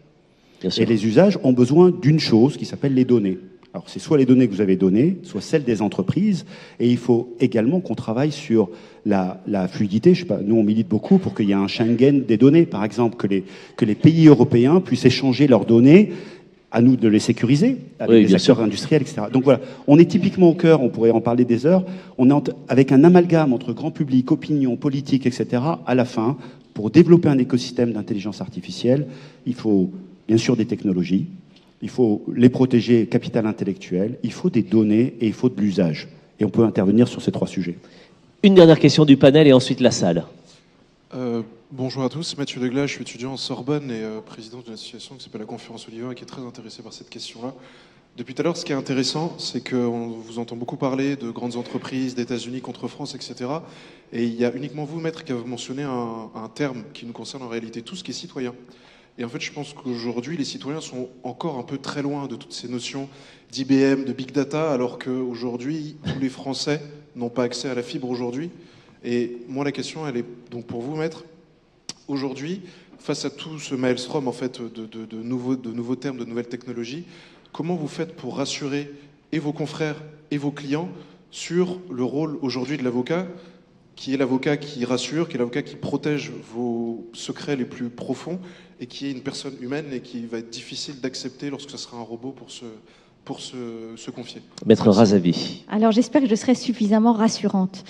Et les usages ont besoin d'une chose qui s'appelle les données. Alors, c'est soit les données que vous avez données, soit celles des entreprises. Et il faut également qu'on travaille sur la fluidité. Je sais pas, nous, on milite beaucoup pour qu'il y ait un Schengen des données, par exemple, que les pays européens puissent échanger leurs données à nous de les sécuriser avec les acteurs industriels, etc. Donc voilà, on est typiquement au cœur, on pourrait en parler des heures, on est avec un amalgame entre grand public, opinion, politique, etc. À la fin, pour développer un écosystème d'intelligence artificielle, il faut bien sûr des technologies, il faut les protéger, capital intellectuel, il faut des données et il faut de l'usage. Et on peut intervenir sur ces 3 sujets. Une dernière question du panel et ensuite la salle. Bonjour à tous, Mathieu Deglas, je suis étudiant en Sorbonne et président d'une association qui s'appelle la Conférence Oliver et qui est très intéressée par cette question-là. Depuis tout à l'heure, ce qui est intéressant, c'est qu'on vous entend beaucoup parler de grandes entreprises, d'États-Unis contre France, etc. Et il y a uniquement vous, maître, qui avez mentionné un terme qui nous concerne en réalité tous, qui est citoyen. Et en fait, je pense qu'aujourd'hui, les citoyens sont encore un peu très loin de toutes ces notions d'IBM, de Big Data, alors qu'aujourd'hui, tous les Français n'ont pas accès à la fibre aujourd'hui. Et moi, la question, elle est donc pour vous, maître. Aujourd'hui, face à tout ce maelstrom en fait, de nouveaux termes, de nouvelles technologies, comment vous faites pour rassurer et vos confrères et vos clients sur le rôle aujourd'hui de l'avocat, qui est l'avocat qui rassure, qui est l'avocat qui protège vos secrets les plus profonds et qui est une personne humaine et qui va être difficile d'accepter lorsque ce sera un robot pour se confier. Maître Razavi. Alors j'espère que je serai suffisamment rassurante.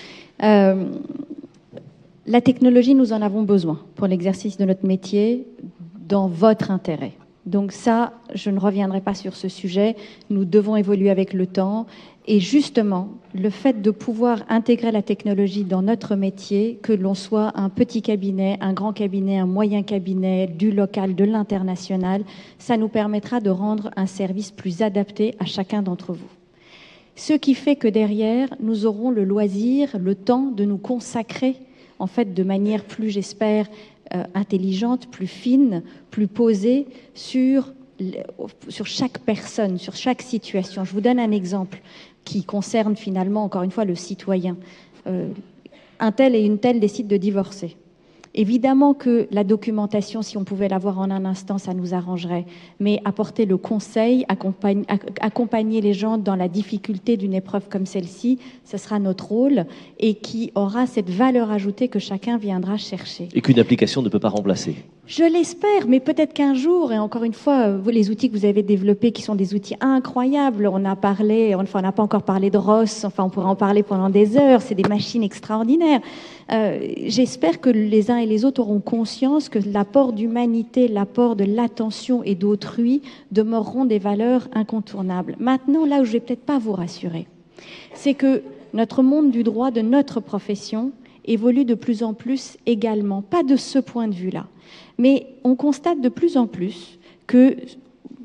La technologie, nous en avons besoin pour l'exercice de notre métier, dans votre intérêt. Donc ça, je ne reviendrai pas sur ce sujet. Nous devons évoluer avec le temps. Et justement, le fait de pouvoir intégrer la technologie dans notre métier, que l'on soit un petit cabinet, un grand cabinet, un moyen cabinet, du local, de l'international, ça nous permettra de rendre un service plus adapté à chacun d'entre vous. Ce qui fait que derrière, nous aurons le loisir, le temps de nous consacrer en fait, de manière plus, j'espère, intelligente, plus fine, plus posée sur chaque personne, sur chaque situation. Je vous donne un exemple qui concerne finalement, encore une fois, le citoyen. Un tel et une telle décident de divorcer. Évidemment que la documentation, si on pouvait l'avoir en un instant, ça nous arrangerait. Mais apporter le conseil, accompagner les gens dans la difficulté d'une épreuve comme celle-ci, ce sera notre rôle et qui aura cette valeur ajoutée que chacun viendra chercher. Et qu'une application ne peut pas remplacer. Je l'espère, mais peut-être qu'un jour, et encore une fois, les outils que vous avez développés, qui sont des outils incroyables, on n'a pas encore parlé de ROS, enfin on pourrait en parler pendant des heures, c'est des machines extraordinaires. J'espère que les uns et les autres auront conscience que l'apport d'humanité, l'apport de l'attention et d'autrui demeureront des valeurs incontournables. Maintenant, là où je ne vais peut-être pas vous rassurer, c'est que notre monde du droit, de notre profession, évolue de plus en plus également. Pas de ce point de vue-là. Mais on constate de plus en plus que,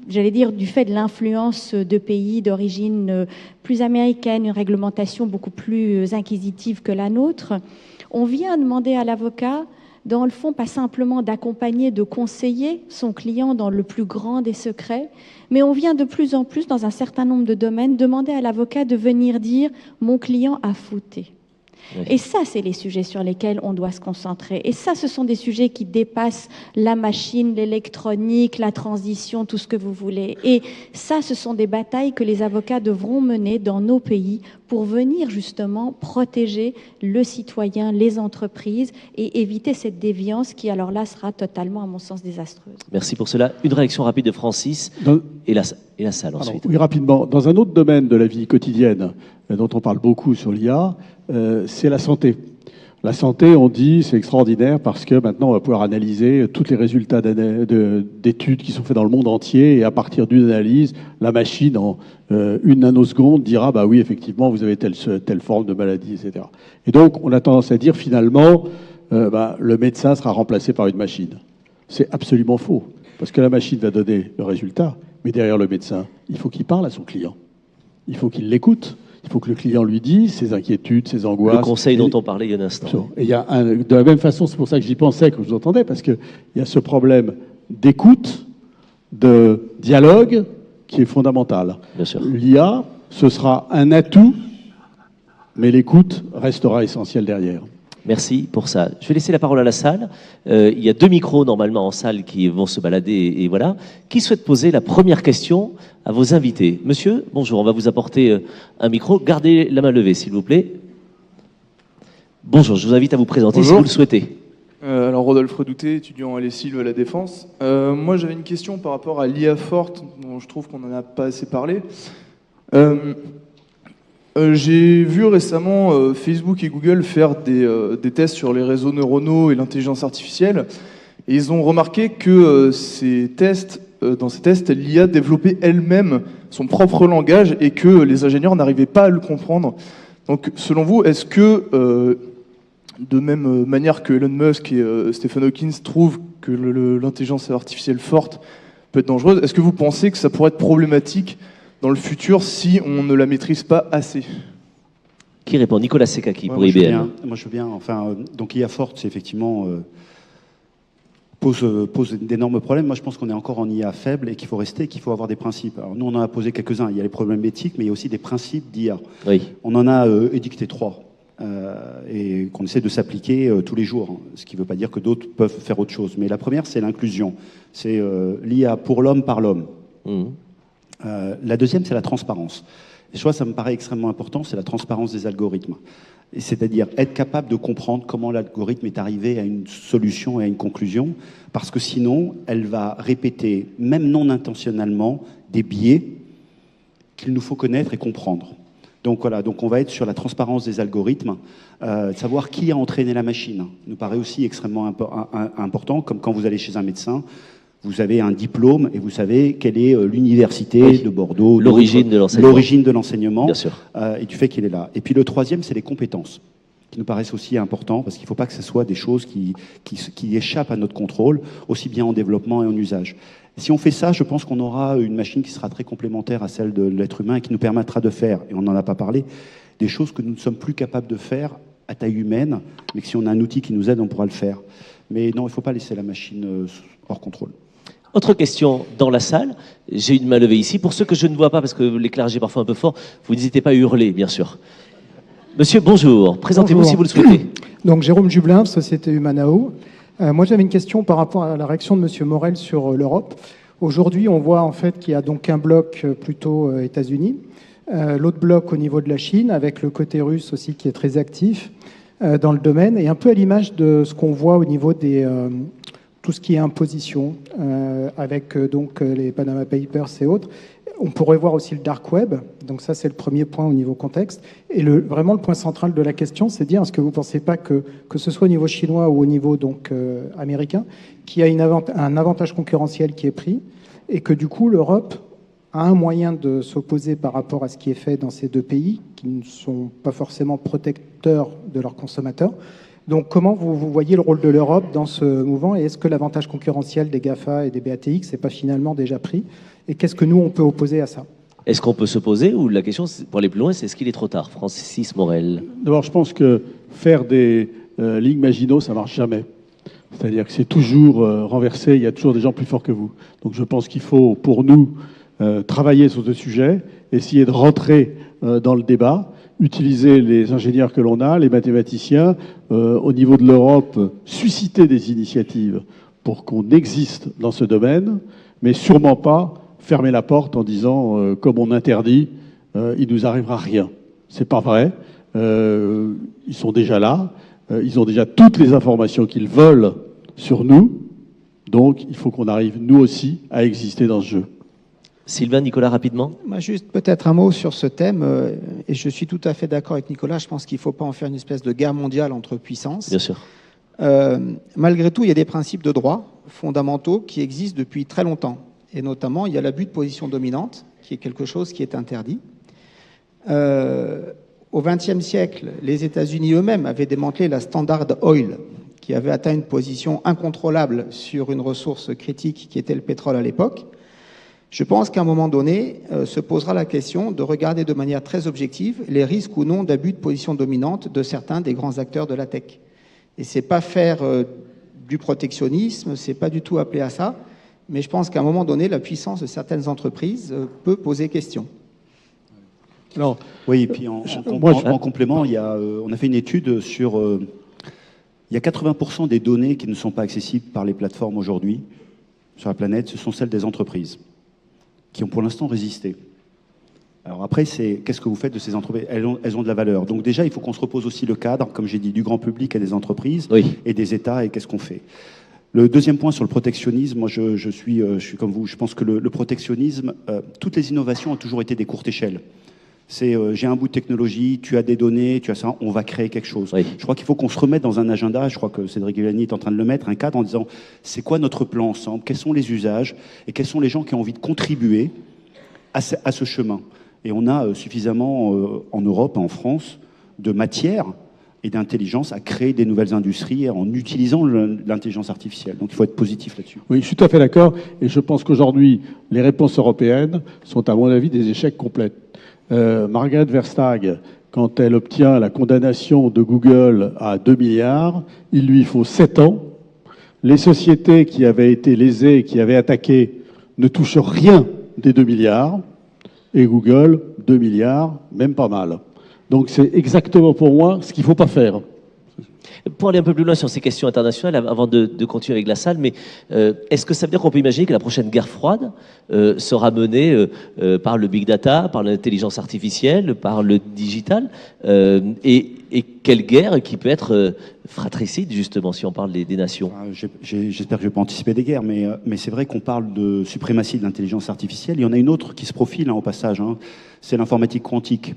j'allais dire, du fait de l'influence de pays d'origine plus américaine, une réglementation beaucoup plus inquisitive que la nôtre, on vient demander à l'avocat, dans le fond, pas simplement d'accompagner, de conseiller son client dans le plus grand des secrets, mais on vient de plus en plus, dans un certain nombre de domaines, demander à l'avocat de venir dire « mon client a fauté ». Et ça, c'est les sujets sur lesquels on doit se concentrer. Et ça, ce sont des sujets qui dépassent la machine, l'électronique, la transition, tout ce que vous voulez. Et ça, ce sont des batailles que les avocats devront mener dans nos pays pour venir justement protéger le citoyen, les entreprises et éviter cette déviance qui, alors là, sera totalement, à mon sens, désastreuse. Merci pour cela. Une réaction rapide de Francis et la salle ensuite. Oui, rapidement. Dans un autre domaine de la vie quotidienne, dont on parle beaucoup sur l'IA, c'est la santé. La santé, on dit, c'est extraordinaire parce que maintenant, on va pouvoir analyser tous les résultats d'études qui sont faits dans le monde entier et à partir d'une analyse, la machine, en une nanoseconde, dira, bah oui, effectivement, vous avez telle forme de maladie, etc. Et donc, on a tendance à dire, finalement, le médecin sera remplacé par une machine. C'est absolument faux. Parce que la machine va donner le résultat, mais derrière le médecin, il faut qu'il parle à son client. Il faut qu'il l'écoute. Il faut que le client lui dise ses inquiétudes, ses angoisses. Le conseil dont on parlait il y a un instant. Et il y a de la même façon, c'est pour ça que j'y pensais quand je vous entendais, parce qu'il y a ce problème d'écoute, de dialogue qui est fondamental. L'IA, ce sera un atout, mais l'écoute restera essentielle derrière. Merci pour ça. Je vais laisser la parole à la salle. Il y a 2 micros normalement en salle qui vont se balader et voilà. Qui souhaite poser la première question à vos invités? Monsieur, bonjour, on va vous apporter un micro. Gardez la main levée, s'il vous plaît. Bonjour, je vous invite à vous présenter si vous le souhaitez. Alors Rodolphe Redouté, étudiant à l'ESIL à la Défense. Moi j'avais une question par rapport à l'IA forte, dont je trouve qu'on n'en a pas assez parlé. J'ai vu récemment Facebook et Google faire des tests sur les réseaux neuronaux et l'intelligence artificielle, et ils ont remarqué que dans ces tests, l'IA développait elle-même son propre langage et que les ingénieurs n'arrivaient pas à le comprendre. Donc selon vous, est-ce que, de même manière que Elon Musk et Stephen Hawking trouvent que l'intelligence artificielle forte peut être dangereuse, est-ce que vous pensez que ça pourrait être problématique dans le futur si on ne la maîtrise pas assez? Qui répond? Nicolas Sekaki pour moi, IBM. Moi je veux bien. Enfin, donc IA forte, c'est effectivement pose d'énormes problèmes. Moi je pense qu'on est encore en IA faible et qu'il faut rester, qu'il faut avoir des principes. Alors nous on en a posé quelques-uns. Il y a les problèmes éthiques, mais il y a aussi des principes d'IA. Oui. On en a édicté 3 et qu'on essaie de s'appliquer tous les jours. Ce qui ne veut pas dire que d'autres peuvent faire autre chose. Mais la première, c'est l'inclusion. C'est l'IA pour l'homme par l'homme. La deuxième, c'est la transparence. Et je vois, ça me paraît extrêmement important, c'est la transparence des algorithmes. C'est-à-dire être capable de comprendre comment l'algorithme est arrivé à une solution et à une conclusion, parce que sinon, elle va répéter, même non intentionnellement, des biais qu'il nous faut connaître et comprendre. Donc voilà, donc on va être sur la transparence des algorithmes, savoir qui a entraîné la machine. Nous paraît aussi extrêmement important, comme quand vous allez chez un médecin, vous avez un diplôme et vous savez quelle est l'université de Bordeaux, l'origine de l'enseignement, bien sûr, et du fait qu'il est là. Et puis le troisième, c'est les compétences, qui nous paraissent aussi importants, parce qu'il ne faut pas que ce soit des choses qui échappent à notre contrôle, aussi bien en développement et en usage. Si on fait ça, je pense qu'on aura une machine qui sera très complémentaire à celle de l'être humain et qui nous permettra de faire, et on n'en a pas parlé, des choses que nous ne sommes plus capables de faire à taille humaine, mais que si on a un outil qui nous aide, on pourra le faire. Mais non, il ne faut pas laisser la machine hors contrôle. Autre question dans la salle. J'ai une main levée ici. Pour ceux que je ne vois pas, parce que l'éclairage est parfois un peu fort, vous n'hésitez pas à hurler, bien sûr. Monsieur, bonjour. Présentez-vous si vous le souhaitez. Donc, Jérôme Jublin, Société Humanao. Moi, j'avais une question par rapport à la réaction de Monsieur Morel sur l'Europe. Aujourd'hui, on voit en fait qu'il y a donc un bloc plutôt États-Unis, l'autre bloc au niveau de la Chine, avec le côté russe aussi qui est très actif dans le domaine, et un peu à l'image de ce qu'on voit au niveau des... tout ce qui est imposition, avec donc les Panama Papers et autres. On pourrait voir aussi le dark web, donc ça c'est le premier point au niveau contexte. Et vraiment le point central de la question, c'est de dire, est-ce que vous ne pensez pas que ce soit au niveau chinois ou au niveau donc, américain, qu'il y a un avantage concurrentiel qui est pris, et que du coup l'Europe a un moyen de s'opposer par rapport à ce qui est fait dans ces deux pays, qui ne sont pas forcément protecteurs de leurs consommateurs. Donc comment vous voyez le rôle de l'Europe dans ce mouvement, et est-ce que l'avantage concurrentiel des GAFA et des BATX n'est pas finalement déjà pris, et qu'est-ce que nous on peut opposer à ça? Est-ce qu'on peut s'opposer, ou la question pour aller plus loin, c'est est-ce qu'il est trop tard? Francis Morel. D'abord, je pense que faire des lignes Maginot, ça ne marche jamais. C'est-à-dire que c'est toujours renversé, il y a toujours des gens plus forts que vous. Donc je pense qu'il faut, pour nous, travailler sur ce sujet, essayer de rentrer dans le débat, utiliser les ingénieurs que l'on a, les mathématiciens, au niveau de l'Europe, susciter des initiatives pour qu'on existe dans ce domaine, mais sûrement pas fermer la porte en disant, comme on interdit, il nous arrivera rien. C'est pas vrai. Ils sont déjà là. Ils ont déjà toutes les informations qu'ils veulent sur nous. Donc, il faut qu'on arrive, nous aussi, à exister dans ce jeu. Sylvain, Nicolas, rapidement. Moi, juste peut-être un mot sur ce thème, et je suis tout à fait d'accord avec Nicolas, je pense qu'il ne faut pas en faire une espèce de guerre mondiale entre puissances. Bien sûr. Malgré tout, il y a des principes de droit fondamentaux qui existent depuis très longtemps, et notamment, il y a l'abus de position dominante, qui est quelque chose qui est interdit. Au XXe siècle, les États-Unis eux-mêmes avaient démantelé la Standard Oil, qui avait atteint une position incontrôlable sur une ressource critique qui était le pétrole à l'époque. Je pense qu'à un moment donné, se posera la question de regarder de manière très objective les risques ou non d'abus de position dominante de certains des grands acteurs de la tech. Et c'est pas faire du protectionnisme, c'est pas du tout appelé à ça, mais je pense qu'à un moment donné, la puissance de certaines entreprises peut poser question. Alors, oui, et puis en complément, on a fait une étude sur... il y a 80% des données qui ne sont pas accessibles par les plateformes aujourd'hui sur la planète, ce sont celles des entreprises, qui ont pour l'instant résisté. Alors après, c'est qu'est-ce que vous faites de ces entreprises? Elles ont de la valeur. Donc déjà, il faut qu'on se repose aussi le cadre, comme j'ai dit, du grand public et des entreprises et des États, et qu'est-ce qu'on fait. Le deuxième point sur le protectionnisme, moi je suis comme vous, je pense que le protectionnisme, toutes les innovations ont toujours été des courtes échelles. C'est j'ai un bout de technologie, tu as des données, tu as ça, on va créer quelque chose. Je crois qu'il faut qu'on se remette dans un agenda, je crois que Cédric Villani est en train de le mettre, un cadre en disant c'est quoi notre plan ensemble, quels sont les usages et quels sont les gens qui ont envie de contribuer à ce chemin. Et on a suffisamment en Europe, en France, de matière et d'intelligence à créer des nouvelles industries en utilisant l'intelligence artificielle. Donc il faut être positif là-dessus. Oui, je suis tout à fait d'accord. Et je pense qu'aujourd'hui, les réponses européennes sont, à mon avis, des échecs complets. Margrethe Vestager, quand elle obtient la condamnation de Google à 2 milliards, il lui faut 7 ans. Les sociétés qui avaient été lésées, qui avaient attaqué, ne touchent rien des 2 milliards. Et Google, 2 milliards, même pas mal. Donc c'est exactement pour moi ce qu'il ne faut pas faire. Pour aller un peu plus loin sur ces questions internationales, avant de continuer avec la salle, mais est-ce que ça veut dire qu'on peut imaginer que la prochaine guerre froide sera menée par le big data, par l'intelligence artificielle, par le digital et quelle guerre qui peut être fratricide, justement, si on parle des nations? J'espère que je ne vais pas anticiper des guerres, mais c'est vrai qu'on parle de suprématie de l'intelligence artificielle. Il y en a une autre qui se profile au passage, c'est l'informatique quantique.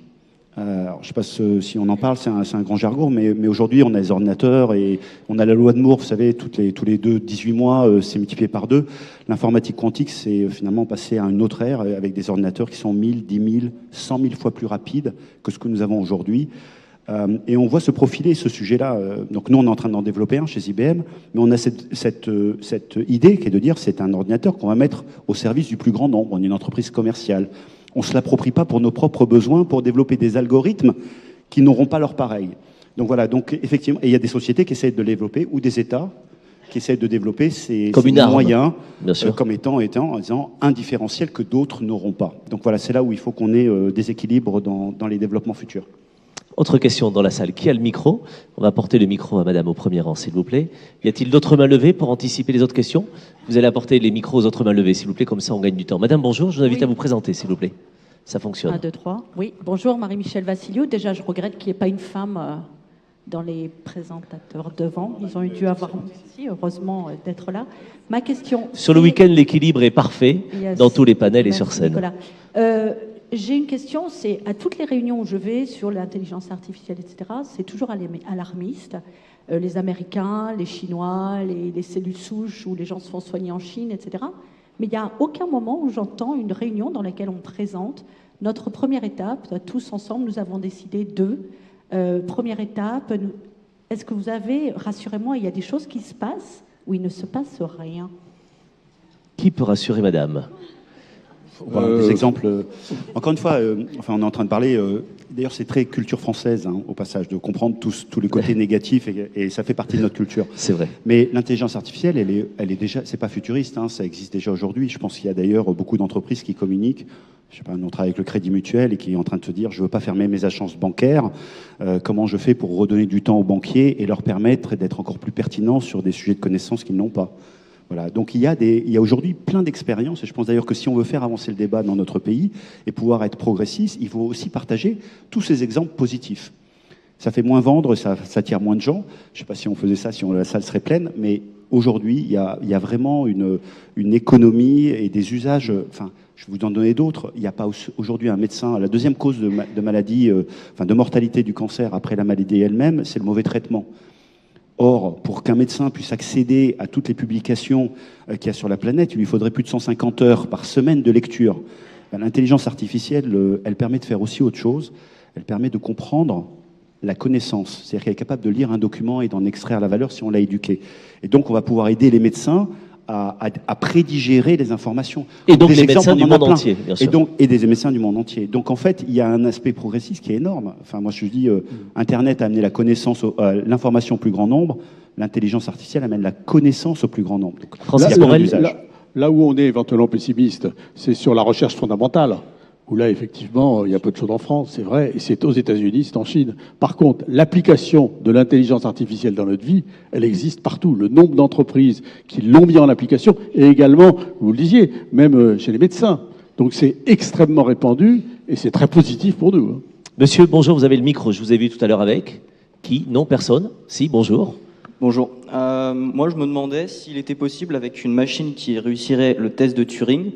Alors, je ne sais pas si on en parle, c'est un grand jargon, mais aujourd'hui, on a les ordinateurs et on a la loi de Moore, vous savez, tous les 18 mois, c'est multiplié par 2. L'informatique quantique, c'est finalement passé à une autre ère avec des ordinateurs qui sont 1000, 10 000, 100 000 fois plus rapides que ce que nous avons aujourd'hui. Et on voit se profiler ce sujet-là. Donc nous, on est en train d'en développer un chez IBM, mais on a cette idée qui est de dire c'est un ordinateur qu'on va mettre au service du plus grand nombre. On est une entreprise commerciale. On ne se l'approprie pas pour nos propres besoins, pour développer des algorithmes qui n'auront pas leur pareil. Donc voilà, donc effectivement, et il y a des sociétés qui essaient de le développer, ou des États qui essaient de développer ces moyens comme étant en disant un différentiel que d'autres n'auront pas. Donc voilà, c'est là où il faut qu'on ait des équilibres dans les développements futurs. Autre question dans la salle. Qui a le micro? On va porter le micro à madame au premier rang, s'il vous plaît. Y a-t-il d'autres mains levées pour anticiper les autres questions? Vous allez apporter les micros aux autres mains levées, s'il vous plaît, comme ça on gagne du temps. Madame, bonjour, je vous invite à vous présenter, s'il vous plaît. Ça fonctionne. 1, 2, 3. Oui, bonjour, Marie-Michel Vassiliou. Déjà, je regrette qu'il n'y ait pas une femme dans les présentateurs devant. Ils ont dû avoir aussi, heureusement, d'être là. Ma question... Sur le week-end, l'équilibre est parfait dans tous les panels et sur scène. Nicolas. J'ai une question, c'est à toutes les réunions où je vais sur l'intelligence artificielle, etc., c'est toujours alarmiste. Les Américains, les Chinois, les cellules souches où les gens se font soigner en Chine, etc. Mais il n'y a aucun moment où j'entends une réunion dans laquelle on présente notre première étape. Tous ensemble, nous avons décidé première étape. Est-ce que vous avez, rassurez-moi, il y a des choses qui se passent ou il ne se passe rien? Qui peut rassurer madame? Des exemples. Encore une fois, on est en train de parler. D'ailleurs, c'est très culture française, au passage, de comprendre tous les côtés négatifs, et ça fait partie de notre culture. C'est vrai. Mais l'intelligence artificielle, elle est déjà. C'est pas futuriste, ça existe déjà aujourd'hui. Je pense qu'il y a d'ailleurs beaucoup d'entreprises qui communiquent. Je sais pas, on travaille avec le Crédit Mutuel et qui est en train de se dire, je veux pas fermer mes agences bancaires. Comment je fais pour redonner du temps aux banquiers et leur permettre d'être encore plus pertinents sur des sujets de connaissances qu'ils n'ont pas. Voilà, donc il y a aujourd'hui plein d'expériences, et je pense d'ailleurs que si on veut faire avancer le débat dans notre pays et pouvoir être progressiste, il faut aussi partager tous ces exemples positifs. Ça fait moins vendre, ça attire moins de gens. Je ne sais pas si on faisait ça, si la salle serait pleine, mais aujourd'hui, il y a vraiment une économie et des usages. Enfin, je vais vous en donner d'autres. Il n'y a pas aujourd'hui un médecin. La deuxième cause de maladie, de mortalité du cancer après la maladie elle-même, c'est le mauvais traitement. Or, pour qu'un médecin puisse accéder à toutes les publications qu'il y a sur la planète, il lui faudrait plus de 150 heures par semaine de lecture. L'intelligence artificielle, elle permet de faire aussi autre chose. Elle permet de comprendre la connaissance. C'est-à-dire qu'elle est capable de lire un document et d'en extraire la valeur si on l'a éduqué. Et donc, on va pouvoir aider les médecins à prédigérer les informations. Et donc les médecins du monde entier, bien sûr. Et des médecins du monde entier. Donc en fait, il y a un aspect progressiste qui est énorme. Enfin, moi je dis, Internet a amené la connaissance, l'information au plus grand nombre. L'intelligence artificielle amène la connaissance au plus grand nombre. Là où on est éventuellement pessimiste, c'est sur la recherche fondamentale. Où là, effectivement, il y a peu de choses en France, c'est vrai, et c'est aux États-Unis, c'est en Chine. Par contre, l'application de l'intelligence artificielle dans notre vie, elle existe partout. Le nombre d'entreprises qui l'ont mis en application, et également, vous le disiez, même chez les médecins. Donc c'est extrêmement répandu, et c'est très positif pour nous. Monsieur, bonjour, vous avez le micro. Je vous ai vu tout à l'heure avec. Qui? Non, personne? Si, bonjour. Bonjour. Moi, je me demandais s'il était possible, avec une machine qui réussirait le test de Turing...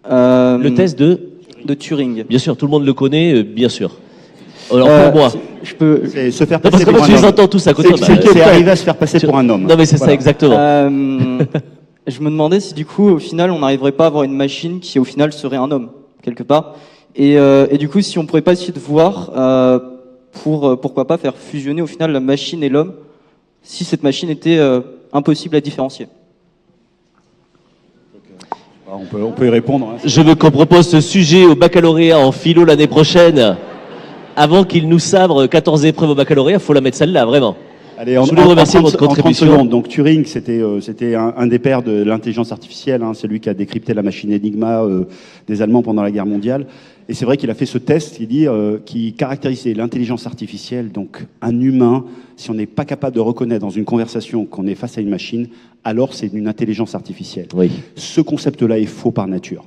le test de Turing. Bien sûr, tout le monde le connaît, bien sûr. Alors pour moi... Je peux... C'est se faire Non, parce passer que pour moi, un je les homme. entends tous à côté. C'est arriver à se faire passer pour un homme. Non, mais c'est ça, Voilà. exactement. Je me demandais si, du coup, au final, on n'arriverait pas à avoir une machine qui, au final, serait un homme, quelque part. Et du coup, si on pourrait pas essayer de voir, pourquoi pas faire fusionner, au final, la machine et l'homme, si cette machine était impossible à différencier. On peut y répondre. Hein. Je veux qu'on propose ce sujet au baccalauréat en philo l'année prochaine. Avant qu'il nous sabre 14 épreuves au baccalauréat, il faut la mettre celle-là, vraiment. Allez, je voulais vous remercier de votre en 30 contribution. secondes. Donc Turing, c'était un des pères de l'intelligence artificielle. Hein. C'est lui qui a décrypté la machine Enigma des Allemands pendant la guerre mondiale. Et c'est vrai qu'il a fait ce test qui caractérisait l'intelligence artificielle. Donc un humain, si on n'est pas capable de reconnaître dans une conversation qu'on est face à une machine, alors c'est une intelligence artificielle. Oui. Ce concept-là est faux par nature.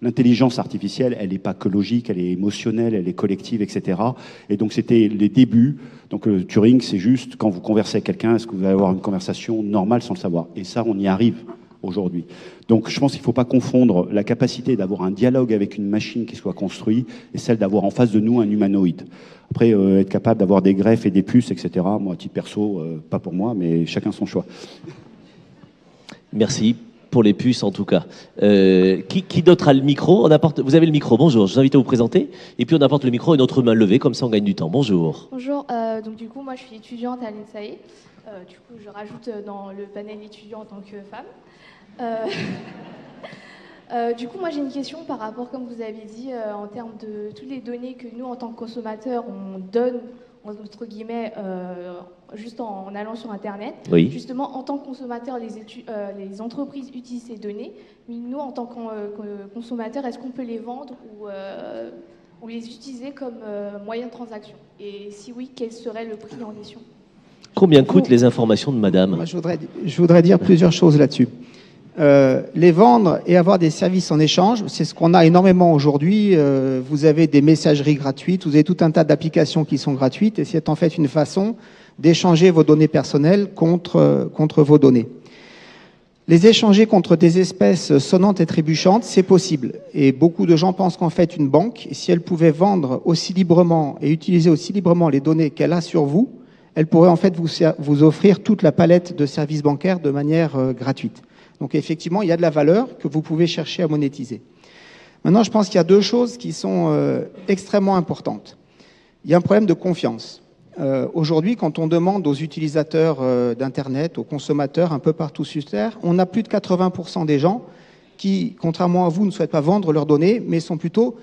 L'intelligence artificielle, elle n'est pas que logique, elle est émotionnelle, elle est collective, etc. Et donc c'était les débuts. Donc le Turing, c'est juste quand vous conversez avec quelqu'un, est-ce que vous allez avoir une conversation normale sans le savoir? Et ça, on y arrive aujourd'hui. Donc je pense qu'il ne faut pas confondre la capacité d'avoir un dialogue avec une machine qui soit construite et celle d'avoir en face de nous un humanoïde. Après, être capable d'avoir des greffes et des puces, etc. Moi, à titre perso, pas pour moi, mais chacun son choix. Merci. Pour les puces, en tout cas. Qui d'autre a le micro? Vous avez le micro, bonjour. Je vous invite à vous présenter. Et puis on apporte le micro à une autre main levée, comme ça on gagne du temps. Bonjour. Bonjour, donc du coup, moi je suis étudiante à l'ENSAE. Du coup, je rajoute dans le panel étudiant en tant que femme. Du coup, moi j'ai une question par rapport, comme vous avez dit, en termes de toutes les données que nous, en tant que consommateurs, on donne, entre guillemets, juste en allant sur Internet. Oui. Justement, en tant que consommateur, les entreprises utilisent ces données, mais nous, en tant que consommateurs, est-ce qu'on peut les vendre ou les utiliser comme moyen de transaction? Et si oui, quel serait le prix en question? Combien coûtent les informations de madame? Moi, je voudrais dire plusieurs choses là-dessus. Les vendre et avoir des services en échange, c'est ce qu'on a énormément aujourd'hui. Vous avez des messageries gratuites, vous avez tout un tas d'applications qui sont gratuites, et c'est en fait une façon d'échanger vos données personnelles contre vos données. Les échanger contre des espèces sonnantes et trébuchantes, c'est possible. Et beaucoup de gens pensent qu'en fait, une banque, si elle pouvait vendre aussi librement et utiliser aussi librement les données qu'elle a sur vous, elle pourrait en fait vous offrir toute la palette de services bancaires de manière gratuite. Donc effectivement, il y a de la valeur que vous pouvez chercher à monétiser. Maintenant, je pense qu'il y a deux choses qui sont extrêmement importantes. Il y a un problème de confiance. Aujourd'hui, quand on demande aux utilisateurs d'Internet, aux consommateurs un peu partout sur Terre, on a plus de 80% des gens qui, contrairement à vous, ne souhaitent pas vendre leurs données, mais sont plutôt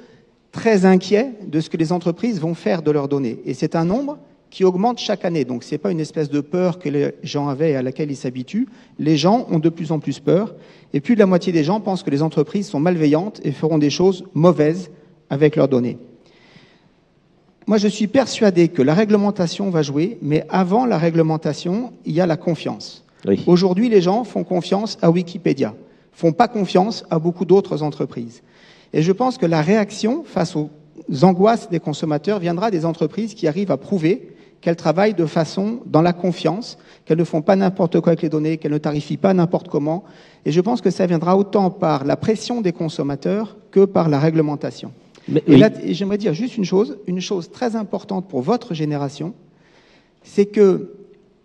très inquiets de ce que les entreprises vont faire de leurs données. Et c'est un nombre qui augmente chaque année. Donc ce n'est pas une espèce de peur que les gens avaient et à laquelle ils s'habituent. Les gens ont de plus en plus peur. Et plus de la moitié des gens pensent que les entreprises sont malveillantes et feront des choses mauvaises avec leurs données. Moi, je suis persuadé que la réglementation va jouer, mais avant la réglementation, il y a la confiance. Oui. Aujourd'hui, les gens font confiance à Wikipédia, font pas confiance à beaucoup d'autres entreprises. Et je pense que la réaction face aux angoisses des consommateurs viendra des entreprises qui arrivent à prouver qu'elles travaillent de façon dans la confiance, qu'elles ne font pas n'importe quoi avec les données, qu'elles ne tarifient pas n'importe comment. Et je pense que ça viendra autant par la pression des consommateurs que par la réglementation. Et là, j'aimerais dire juste une chose très importante pour votre génération, c'est que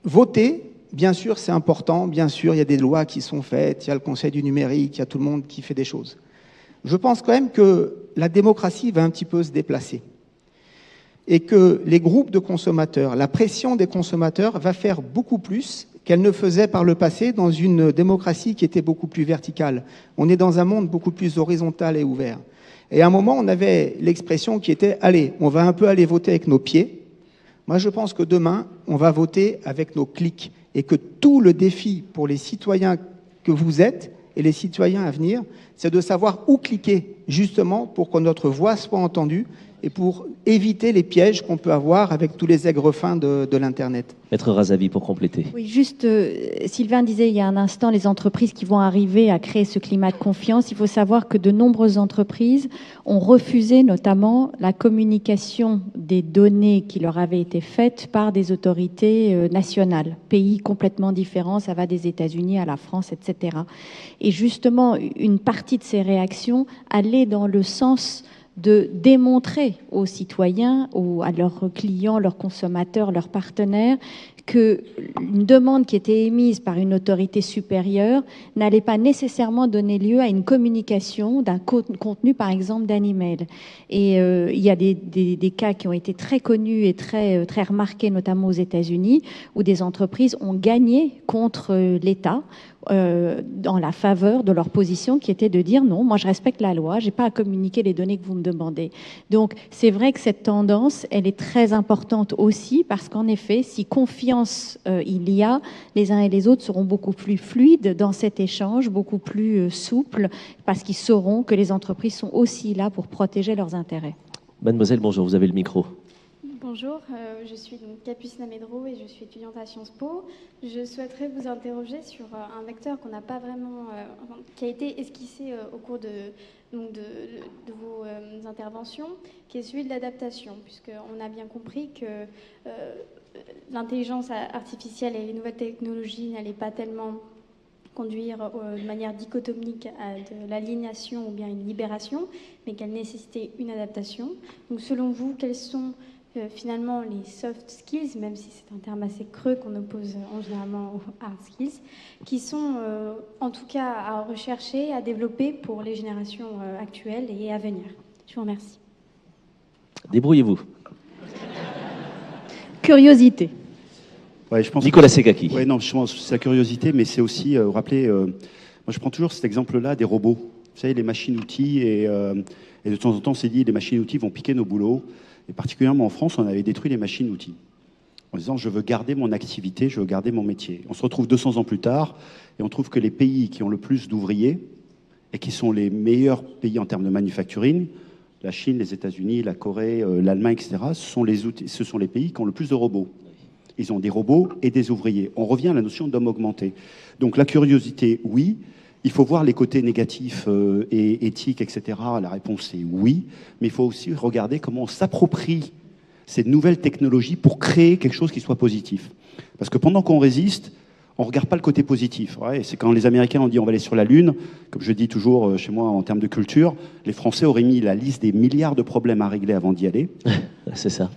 voter, bien sûr, c'est important, bien sûr, il y a des lois qui sont faites, il y a le Conseil du numérique, il y a tout le monde qui fait des choses. Je pense quand même que la démocratie va un petit peu se déplacer et que les groupes de consommateurs, la pression des consommateurs va faire beaucoup plus qu'elle ne faisait par le passé dans une démocratie qui était beaucoup plus verticale. On est dans un monde beaucoup plus horizontal et ouvert. Et à un moment, on avait l'expression qui était « allez, on va un peu aller voter avec nos pieds ». Moi, je pense que demain, on va voter avec nos clics et que tout le défi pour les citoyens que vous êtes et les citoyens à venir, c'est de savoir où cliquer, justement, pour que notre voix soit entendue et pour éviter les pièges qu'on peut avoir avec tous les aigrefins de l'Internet. Maître Razavi, pour compléter. Oui, juste, Sylvain disait il y a un instant, les entreprises qui vont arriver à créer ce climat de confiance, il faut savoir que de nombreuses entreprises ont refusé notamment la communication des données qui leur avaient été faites par des autorités nationales, pays complètement différents, ça va des États-Unis à la France, etc. Et justement, une partie de ces réactions allait dans le sens de démontrer aux citoyens, à leurs clients, leurs consommateurs, leurs partenaires, qu'une demande qui était émise par une autorité supérieure n'allait pas nécessairement donner lieu à une communication d'un contenu, par exemple, d'un email. Et il y a des cas qui ont été très connus et très remarqués, notamment aux États-Unis, où des entreprises ont gagné contre l'État dans la faveur de leur position qui était de dire non, moi je respecte la loi, j'ai pas à communiquer les données que vous me demandez. Donc c'est vrai que cette tendance, elle est très importante aussi parce qu'en effet, si confiance il y a, les uns et les autres seront beaucoup plus fluides dans cet échange, beaucoup plus souples, parce qu'ils sauront que les entreprises sont aussi là pour protéger leurs intérêts. Mademoiselle, bonjour, vous avez le micro. Bonjour, je suis donc Capucine Amedro et je suis étudiante à Sciences Po. Je souhaiterais vous interroger sur un vecteur qu'on n'a pas vraiment, qui a été esquissé au cours de vos interventions, qui est celui de l'adaptation, puisqu'on a bien compris que l'intelligence artificielle et les nouvelles technologies n'allaient pas tellement conduire de manière dichotomique à de l'aliénation ou bien une libération, mais qu'elle nécessitait une adaptation. Donc selon vous, quels sont finalement les soft skills, même si c'est un terme assez creux qu'on oppose généralement aux hard skills, qui sont en tout cas à rechercher, à développer pour les générations actuelles et à venir. Je vous remercie. Débrouillez-vous. Curiosité. Ouais, je pense Nicolas Segaki. Oui, non, je pense que c'est la curiosité, mais c'est aussi, vous rappelez, moi je prends toujours cet exemple-là des robots. Vous savez, les machines-outils, et de temps en temps, on s'est dit, les machines-outils vont piquer nos boulots. Et particulièrement en France, on avait détruit les machines-outils. En disant, je veux garder mon activité, je veux garder mon métier. On se retrouve 200 ans plus tard, et on trouve que les pays qui ont le plus d'ouvriers, et qui sont les meilleurs pays en termes de manufacturing, la Chine, les États-Unis, la Corée, l'Allemagne, etc., ce sont les pays qui ont le plus de robots. Ils ont des robots et des ouvriers. On revient à la notion d'homme augmenté. Donc la curiosité, oui. Il faut voir les côtés négatifs et éthiques, etc. La réponse est oui. Mais il faut aussi regarder comment on s'approprie ces nouvelles technologies pour créer quelque chose qui soit positif. Parce que pendant qu'on résiste, on ne regarde pas le côté positif. Ouais, c'est quand les Américains ont dit on va aller sur la Lune, comme je dis toujours chez moi en termes de culture, les Français auraient mis la liste des milliards de problèmes à régler avant d'y aller. C'est ça.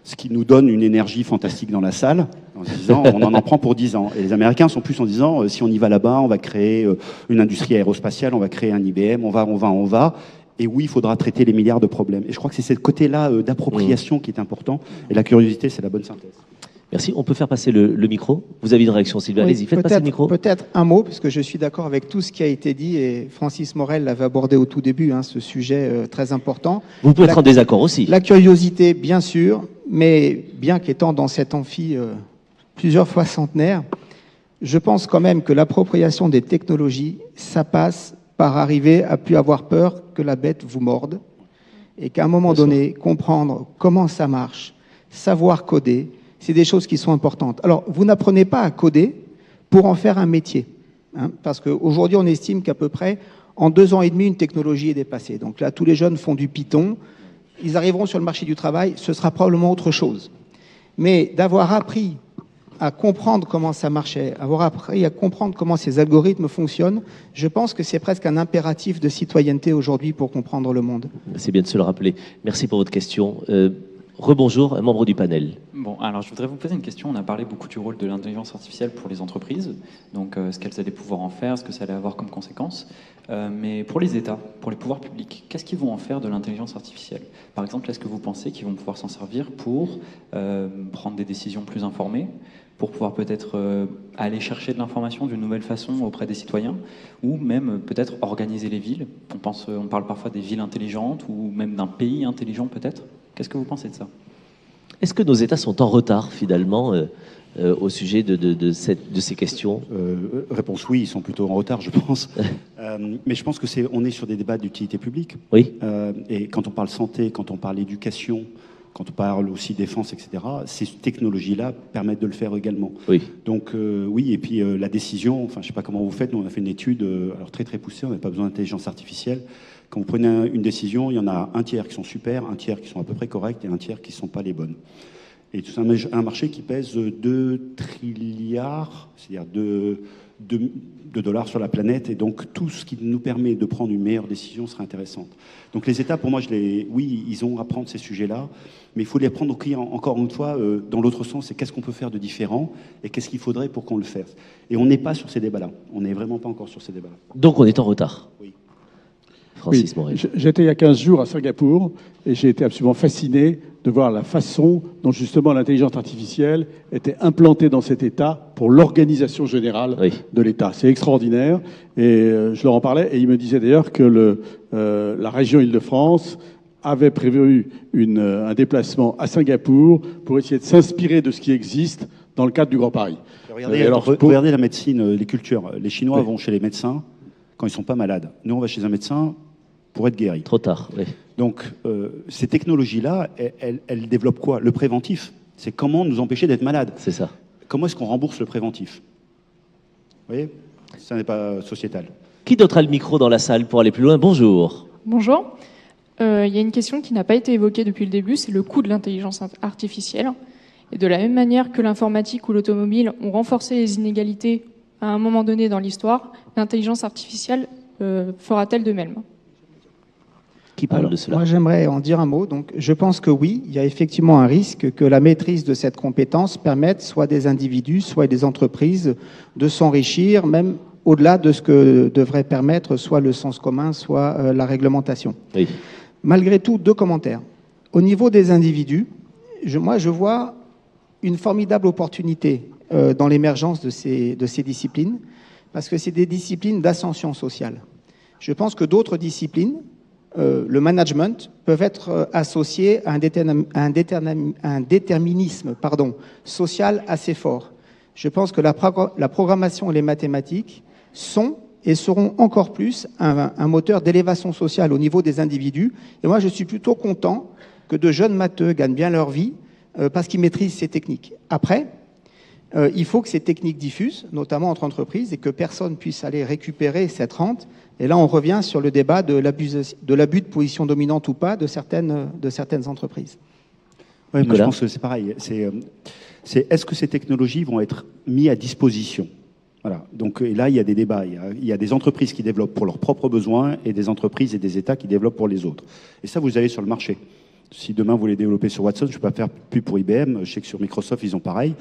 Ce qui nous donne une énergie fantastique dans la salle, en se disant on en prend pour 10 ans. Et les Américains sont plus en disant si on y va là-bas, on va créer une industrie aérospatiale, on va créer un IBM, on va. Et oui, il faudra traiter les milliards de problèmes. Et je crois que c'est ce côté-là d'appropriation qui est important. Et la curiosité, c'est la bonne synthèse. Merci. On peut faire passer le micro. Vous avez une réaction, Sylvain. Oui, allez-y, faites passer le micro. Peut-être un mot, parce que je suis d'accord avec tout ce qui a été dit, et Francis Morel l'avait abordé au tout début, ce sujet très important. Vous pouvez être en désaccord aussi. La curiosité, bien sûr, mais bien qu'étant dans cet amphi plusieurs fois centenaire, je pense quand même que l'appropriation des technologies, ça passe par arriver à plus avoir peur que la bête vous morde, et qu'à un moment donné, comprendre comment ça marche, savoir coder, c'est des choses qui sont importantes. Alors, vous n'apprenez pas à coder pour en faire un métier, parce qu'aujourd'hui, on estime qu'à peu près, en 2 ans et demi, une technologie est dépassée. Donc là, tous les jeunes font du Python, ils arriveront sur le marché du travail, ce sera probablement autre chose. Mais d'avoir appris à comprendre comment ça marchait, avoir appris à comprendre comment ces algorithmes fonctionnent, je pense que c'est presque un impératif de citoyenneté aujourd'hui pour comprendre le monde. C'est bien de se le rappeler. Merci pour votre question. Rebonjour, un membre du panel. Bon, alors je voudrais vous poser une question. On a parlé beaucoup du rôle de l'intelligence artificielle pour les entreprises, donc ce qu'elles allaient pouvoir en faire, ce que ça allait avoir comme conséquences. Mais pour les États, pour les pouvoirs publics, qu'est-ce qu'ils vont en faire de l'intelligence artificielle? Par exemple, est-ce que vous pensez qu'ils vont pouvoir s'en servir pour prendre des décisions plus informées, pour pouvoir peut-être aller chercher de l'information d'une nouvelle façon auprès des citoyens, ou même peut-être organiser les villes? On parle parfois des villes intelligentes, ou même d'un pays intelligent peut-être. Qu'est-ce que vous pensez de ça? Est-ce que nos États sont en retard, finalement, au sujet de ces questions? Réponse oui, ils sont plutôt en retard, je pense. Mais je pense que on est sur des débats d'utilité publique. Oui. Et quand on parle santé, quand on parle éducation, quand on parle aussi défense, etc., ces technologies-là permettent de le faire également. Oui. Donc oui, et puis la décision, enfin je sais pas comment vous faites, nous on a fait une étude, alors très très poussée, on n'a pas besoin d'intelligence artificielle. Quand vous prenez une décision, il y en a un tiers qui sont super, un tiers qui sont à peu près corrects et un tiers qui ne sont pas les bonnes. Et c'est un marché qui pèse 2 trilliards, c'est-à-dire de dollars sur la planète, et donc tout ce qui nous permet de prendre une meilleure décision sera intéressante. Donc les États, pour moi, oui, ils ont à prendre ces sujets-là, mais il faut les prendre encore une fois dans l'autre sens, c'est qu'est-ce qu'on peut faire de différent et qu'est-ce qu'il faudrait pour qu'on le fasse. Et on n'est pas sur ces débats-là, on n'est vraiment pas encore sur ces débats-là. Donc on est en retard. Oui. Francis Morel. J'étais il y a 15 jours à Singapour et j'ai été absolument fasciné de voir la façon dont justement l'intelligence artificielle était implantée dans cet État pour l'organisation générale de l'État. C'est extraordinaire et je leur en parlais et ils me disaient d'ailleurs que la région Île-de-France avait prévu un déplacement à Singapour pour essayer de s'inspirer de ce qui existe dans le cadre du Grand Paris. Regardez la médecine, les cultures. Les Chinois vont chez les médecins quand ils ne sont pas malades. Nous, on va chez un médecin pour être guéri. Trop tard, oui. Donc, ces technologies-là, elles développent quoi? Le préventif. C'est comment nous empêcher d'être malades. C'est ça. Comment est-ce qu'on rembourse le préventif? Vous voyez? Ça n'est pas sociétal. Qui d'autre a le micro dans la salle pour aller plus loin? Bonjour. Bonjour. Il y a une question qui n'a pas été évoquée depuis le début, c'est le coût de l'intelligence artificielle. Et de la même manière que l'informatique ou l'automobile ont renforcé les inégalités à un moment donné dans l'histoire, l'intelligence artificielle fera-t-elle de même? Qui parle de cela? Moi, j'aimerais en dire un mot. Donc, je pense que oui, il y a effectivement un risque que la maîtrise de cette compétence permette soit des individus, soit des entreprises de s'enrichir, même au-delà de ce que devrait permettre soit le sens commun, soit la réglementation. Oui. Malgré tout, 2 commentaires. Au niveau des individus, moi, je vois une formidable opportunité dans l'émergence de ces disciplines, parce que c'est des disciplines d'ascension sociale. Je pense que d'autres disciplines, le management, peuvent être associés à un déterminisme social assez fort. Je pense que la programmation et les mathématiques sont et seront encore plus un moteur d'élévation sociale au niveau des individus. Et moi, je suis plutôt content que de jeunes matheux gagnent bien leur vie parce qu'ils maîtrisent ces techniques. Après, il faut que ces techniques diffusent, notamment entre entreprises, et que personne puisse aller récupérer cette rente. Et là, on revient sur le débat de l'abus de position dominante ou pas de certaines entreprises. Oui, moi, je pense que c'est pareil. Est-ce que ces technologies vont être mises à disposition? Voilà. Donc là, il y a des débats. Il y a des entreprises qui développent pour leurs propres besoins et des entreprises et des États qui développent pour les autres. Et ça, vous avez sur le marché. Si demain, vous les développez sur Watson, je ne vais pas faire plus pour IBM. Je sais que sur Microsoft, ils ont pareil.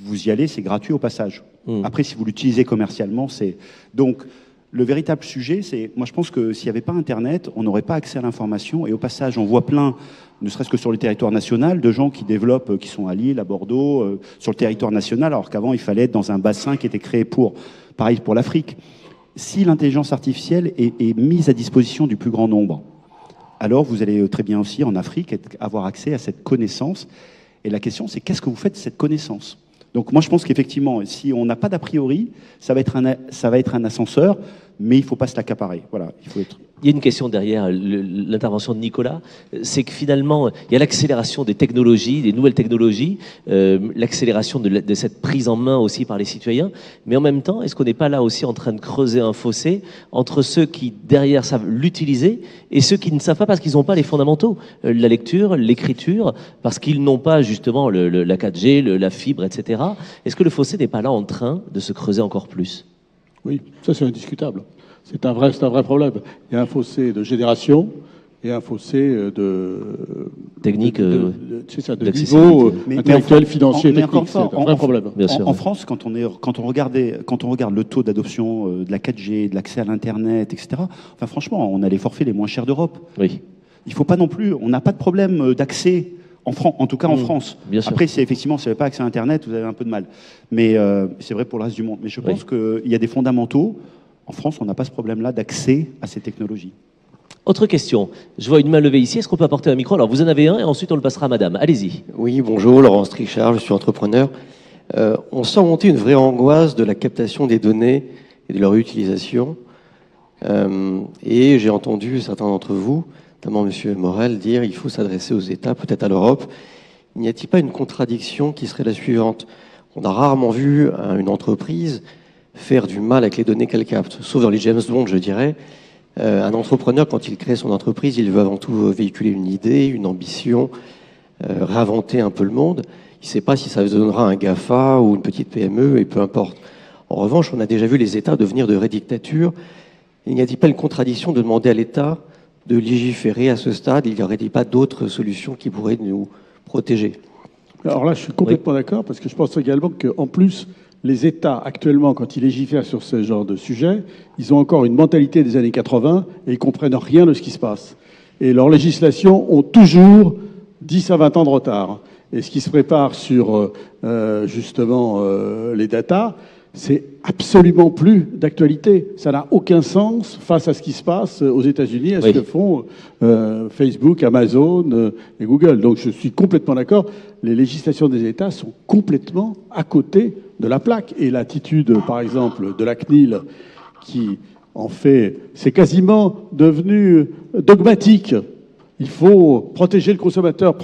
Vous y allez, c'est gratuit au passage. Après, si vous l'utilisez commercialement, c'est... Donc, le véritable sujet, c'est... Moi, je pense que s'il n'y avait pas Internet, on n'aurait pas accès à l'information. Et au passage, on voit plein, ne serait-ce que sur le territoire national, de gens qui développent, qui sont à Lille, à Bordeaux, sur le territoire national, alors qu'avant, il fallait être dans un bassin qui était créé pour... Pareil pour l'Afrique. Si l'intelligence artificielle est mise à disposition du plus grand nombre, alors vous allez très bien aussi, en Afrique, avoir accès à cette connaissance. Et la question, c'est qu'est-ce que vous faites de cette connaissance? Donc moi, je pense qu'effectivement, si on n'a pas d'a priori, ça va être un ascenseur, mais il ne faut pas se l'accaparer. Voilà, il faut être... Il y a une question derrière l'intervention de Nicolas, c'est que finalement, il y a l'accélération des technologies, des nouvelles technologies, l'accélération de cette prise en main aussi par les citoyens, mais en même temps, est-ce qu'on n'est pas là aussi en train de creuser un fossé entre ceux qui, derrière, savent l'utiliser et ceux qui ne savent pas parce qu'ils n'ont pas les fondamentaux, la lecture, l'écriture, parce qu'ils n'ont pas justement la 4G, la fibre, etc. Est-ce que le fossé n'est pas là en train de se creuser encore plus? Oui, ça c'est indiscutable. C'est un vrai problème. Il y a un fossé de génération et un fossé de technique, de niveau intellectuel, financier, technique. C'est un vrai problème. En France, quand on regarde le taux d'adoption de la 4G, de l'accès à l'Internet, etc., enfin franchement, on a les forfaits les moins chers d'Europe. Oui. Il ne faut pas non plus, on n'a pas de problème d'accès, en tout cas en France. Bien sûr. Après, si effectivement, si vous n'avez pas accès à Internet, vous avez un peu de mal. Mais c'est vrai pour le reste du monde. Mais je pense qu'il y a des fondamentaux. En France, on n'a pas ce problème-là d'accès à ces technologies. Autre question. Je vois une main levée ici. Est-ce qu'on peut apporter un micro? Alors, vous en avez un et ensuite on le passera à madame. Allez-y. Oui, bonjour, Laurent Strichard, je suis entrepreneur. On sent monter une vraie angoisse de la captation des données et de leur utilisation. Et j'ai entendu certains d'entre vous, notamment M. Morel, dire qu'il faut s'adresser aux États, peut-être à l'Europe. N'y a-t-il pas une contradiction qui serait la suivante? On a rarement vu une entreprise faire du mal avec les données qu'elle capte, sauf dans les James Bond, je dirais. Un entrepreneur, quand il crée son entreprise, il veut avant tout véhiculer une idée, une ambition, réinventer un peu le monde. Il ne sait pas si ça donnera un GAFA ou une petite PME, et peu importe. En revanche, on a déjà vu les États devenir de vraies dictatures. Il n'y a-t-il pas une contradiction de demander à l'État de légiférer à ce stade? Il n'y aurait-il pas d'autres solutions qui pourraient nous protéger? Alors là, je suis complètement d'accord, parce que je pense également qu'en plus, les États, actuellement, quand ils légifèrent sur ce genre de sujet, ils ont encore une mentalité des années 80 et ils comprennent rien de ce qui se passe. Et leurs législations ont toujours 10 à 20 ans de retard. Et ce qui se prépare sur, justement, les datas, c'est absolument plus d'actualité. Ça n'a aucun sens face à ce qui se passe aux États-Unis, à ce que font Facebook, Amazon et Google. Donc je suis complètement d'accord. Les législations des États sont complètement à côté de la plaque. Et l'attitude, par exemple, de la CNIL, qui en fait, c'est quasiment devenu dogmatique. Il faut protéger le consommateur,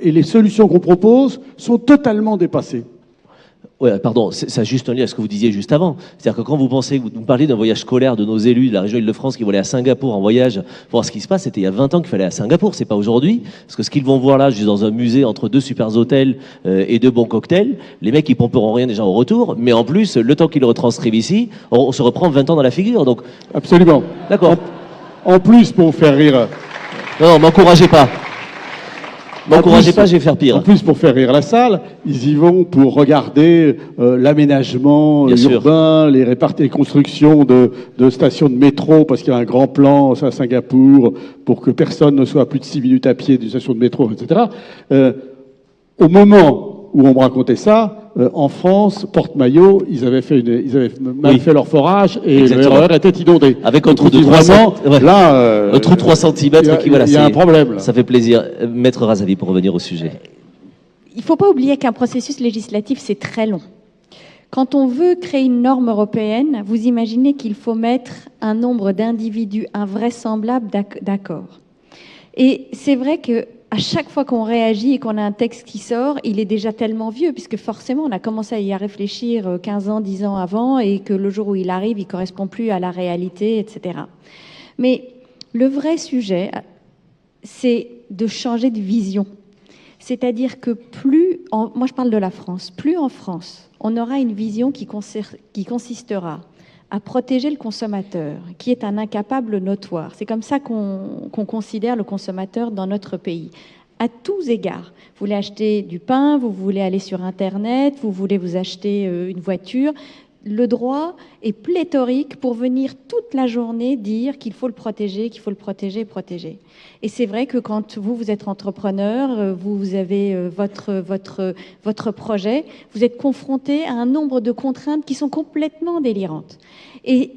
et les solutions qu'on propose sont totalement dépassées. Oui, pardon, ça a juste un lien à ce que vous disiez juste avant. C'est-à-dire que quand vous pensez, vous nous parlez d'un voyage scolaire de nos élus de la région Île-de-France qui vont aller à Singapour en voyage pour voir ce qui se passe, c'était il y a 20 ans qu'il fallait aller à Singapour, c'est pas aujourd'hui. Parce que ce qu'ils vont voir là, juste dans un musée entre deux super hôtels et deux bons cocktails, les mecs ils pomperont rien déjà au retour, mais en plus, le temps qu'ils le retranscrivent ici, on se reprend 20 ans dans la figure. Donc... Absolument. D'accord. En plus, pour vous faire rire... Non, m'encouragez pas. M'encouragez pas, je vais faire pire. En plus, pour faire rire la salle, ils y vont pour regarder l'aménagement urbain, les constructions de stations de métro, parce qu'il y a un grand plan à Singapour, pour que personne ne soit à plus de 6 minutes à pied d'une station de métro, etc. Au moment où on me racontait ça, en France, Porte-Maillot, ils avaient mal fait leur forage et le RER était inondé. Avec un trou de 3 cm. Là, un trou de 3 cm qui il y a un problème. Là. Ça fait plaisir. Maître Razavi, pour revenir au sujet. Il ne faut pas oublier qu'un processus législatif, c'est très long. Quand on veut créer une norme européenne, vous imaginez qu'il faut mettre un nombre d'individus invraisemblable d'accord. Et c'est vrai que à chaque fois qu'on réagit et qu'on a un texte qui sort, il est déjà tellement vieux, puisque forcément, on a commencé à y réfléchir 15 ans, 10 ans avant, et que le jour où il arrive, il ne correspond plus à la réalité, etc. Mais le vrai sujet, c'est de changer de vision. C'est-à-dire que moi je parle de la France, plus en France, on aura une vision qui consistera à protéger le consommateur, qui est un incapable notoire. C'est comme ça qu'on considère le consommateur dans notre pays, à tous égards. Vous voulez acheter du pain, vous voulez aller sur Internet, vous voulez vous acheter une voiture. Le droit est pléthorique pour venir toute la journée dire qu'il faut le protéger, qu'il faut le protéger, protéger. Et c'est vrai que quand vous êtes entrepreneur, vous avez votre projet, vous êtes confronté à un nombre de contraintes qui sont complètement délirantes. Et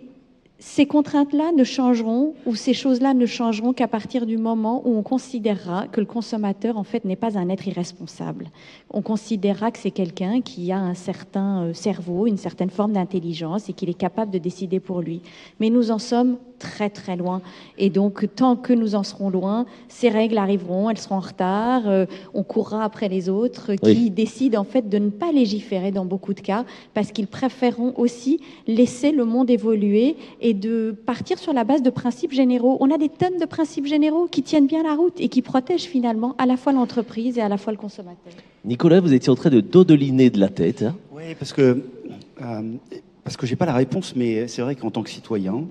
ces contraintes-là ne changeront, ou ces choses-là ne changeront qu'à partir du moment où on considérera que le consommateur, en fait, n'est pas un être irresponsable. On considérera que c'est quelqu'un qui a un certain cerveau, une certaine forme d'intelligence et qu'il est capable de décider pour lui. Mais nous en sommes très très loin. Et donc, tant que nous en serons loin, ces règles arriveront, elles seront en retard, on courra après les autres qui décident en fait de ne pas légiférer dans beaucoup de cas parce qu'ils préféreront aussi laisser le monde évoluer et de partir sur la base de principes généraux. On a des tonnes de principes généraux qui tiennent bien la route et qui protègent finalement à la fois l'entreprise et à la fois le consommateur. Nicolas, vous étiez en train de dodeliner de la tête. Hein. Oui, parce que j'ai pas la réponse, mais c'est vrai qu'en tant que citoyen,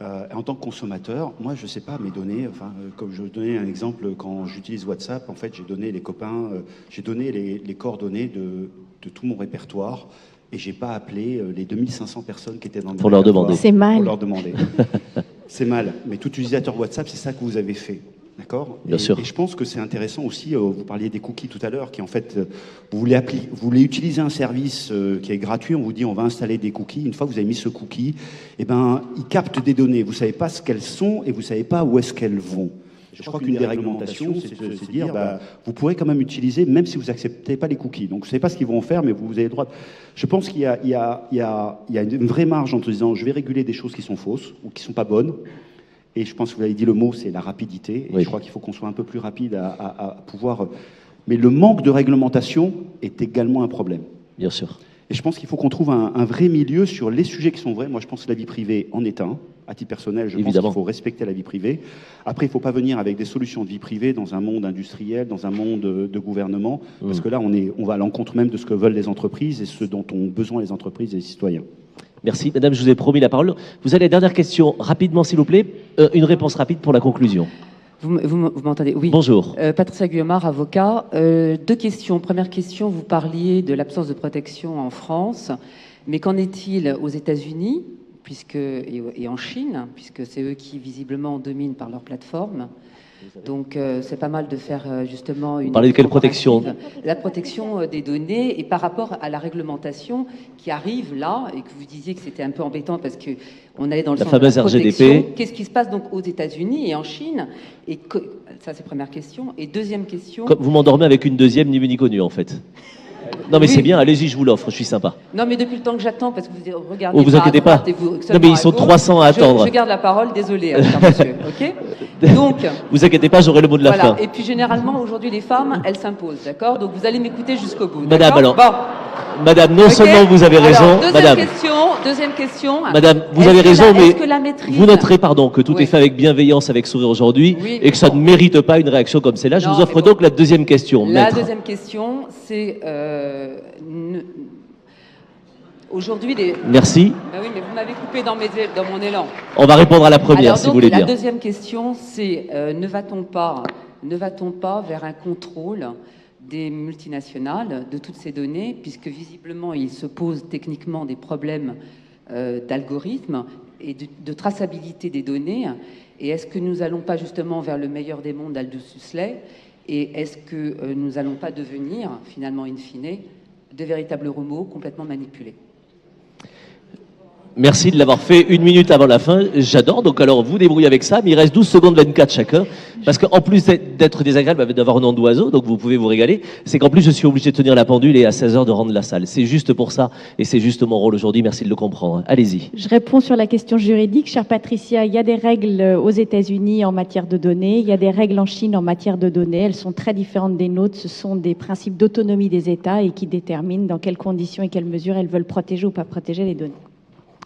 en tant que consommateur, moi je sais pas mes données. Enfin, comme je donnais un exemple, quand j'utilise WhatsApp, en fait, j'ai donné les copains, j'ai donné les coordonnées de tout mon répertoire. Et j'ai pas appelé les 2500 personnes qui étaient dans le répertoire. C'est mal. Pour leur demander. C'est mal. Mais tout utilisateur WhatsApp, c'est ça que vous avez fait. D'accord. Bien sûr. Et je pense que c'est intéressant aussi, vous parliez des cookies tout à l'heure, qui en fait, vous voulez utiliser un service qui est gratuit, on vous dit on va installer des cookies. Une fois que vous avez mis ce cookie, eh ben, il capte des données. Vous ne savez pas ce qu'elles sont et vous ne savez pas où est-ce qu'elles vont. Je crois qu'une des réglementations, c'est de dire, vous pourrez quand même utiliser, même si vous n'acceptez pas les cookies. Donc, vous ne savez pas ce qu'ils vont en faire, mais vous avez le droit. Je pense qu'il y a une vraie marge entre disant, je vais réguler des choses qui sont fausses ou qui ne sont pas bonnes. Et je pense que vous avez dit le mot, c'est la rapidité. Et je crois qu'il faut qu'on soit un peu plus rapide à pouvoir... Mais le manque de réglementation est également un problème. Bien sûr. Et je pense qu'il faut qu'on trouve un vrai milieu sur les sujets qui sont vrais. Moi, je pense que la vie privée en est un. À titre personnel, je pense qu'il faut respecter la vie privée. Après, il ne faut pas venir avec des solutions de vie privée dans un monde industriel, dans un monde de gouvernement. Parce que là, on va à l'encontre même de ce que veulent les entreprises et ce dont ont besoin les entreprises et les citoyens. Merci. Madame, je vous ai promis la parole. Vous avez la dernière question, rapidement s'il vous plaît. Une réponse rapide pour la conclusion. Vous m'entendez? Oui. Bonjour. Patricia Guillemard, avocat. Deux questions. Première question, vous parliez de l'absence de protection en France. Mais qu'en est-il aux États-Unis et en Chine, puisque c'est eux qui visiblement dominent par leur plateforme? Donc c'est pas mal de faire justement une... Vous parlez de quelle protection? La protection des données, et par rapport à la réglementation qui arrive là, et que vous disiez que c'était un peu embêtant parce qu'on allait dans le sens de la protection. RGDP. Qu'est-ce qui se passe donc aux États-Unis et en Chine? Ça c'est première question. Et deuxième question... Comme vous m'endormez avec une deuxième ni vu ni connu en fait. Non mais c'est bien, allez-y, je vous l'offre, je suis sympa. Non mais depuis le temps que j'attends, parce que vous regardez Oh, vous inquiétez pas. Non mais ils sont 300 à attendre. Je garde la parole, désolé, cher monsieur, ok? Donc... Vous inquiétez pas, j'aurai le mot de la fin. Et puis généralement, aujourd'hui, les femmes, elles s'imposent, d'accord? Donc vous allez m'écouter jusqu'au bout. Madame, alors... Bon. Madame, non seulement vous avez raison, madame... Deuxième question. Madame, vous avez raison, mais maîtrise... vous noterez, que tout est fait avec bienveillance, avec sourire aujourd'hui, et que ça ne mérite pas une réaction comme celle-là. Je vous offre donc la deuxième question. La deuxième question, c'est... Aujourd'hui, Merci. Ben oui, mais vous m'avez coupé dans mon élan. On va répondre à la première, si vous voulez bien. La deuxième question, c'est ne va-t-on pas vers un contrôle des multinationales de toutes ces données, puisque visiblement il se pose techniquement des problèmes d'algorithmes et de traçabilité des données. Et est-ce que nous n'allons pas justement vers le meilleur des mondes d'Aldous Huxley? Et est-ce que nous n'allons pas devenir, finalement, in fine, de véritables robots complètement manipulés? Merci de l'avoir fait 1 minute avant la fin. J'adore. Donc, alors, vous débrouillez avec ça. Mais il reste 12 secondes 24 chacun. Parce qu'en plus d'être désagréable, d'avoir un nom d'oiseau, donc vous pouvez vous régaler, c'est qu'en plus, je suis obligé de tenir la pendule et à 16h de rendre la salle. C'est juste pour ça. Et c'est juste mon rôle aujourd'hui. Merci de le comprendre. Allez-y. Je réponds sur la question juridique. Chère Patricia, il y a des règles aux États-Unis en matière de données. Il y a des règles en Chine en matière de données. Elles sont très différentes des nôtres. Ce sont des principes d'autonomie des États et qui déterminent dans quelles conditions et quelles mesures elles veulent protéger ou pas protéger les données.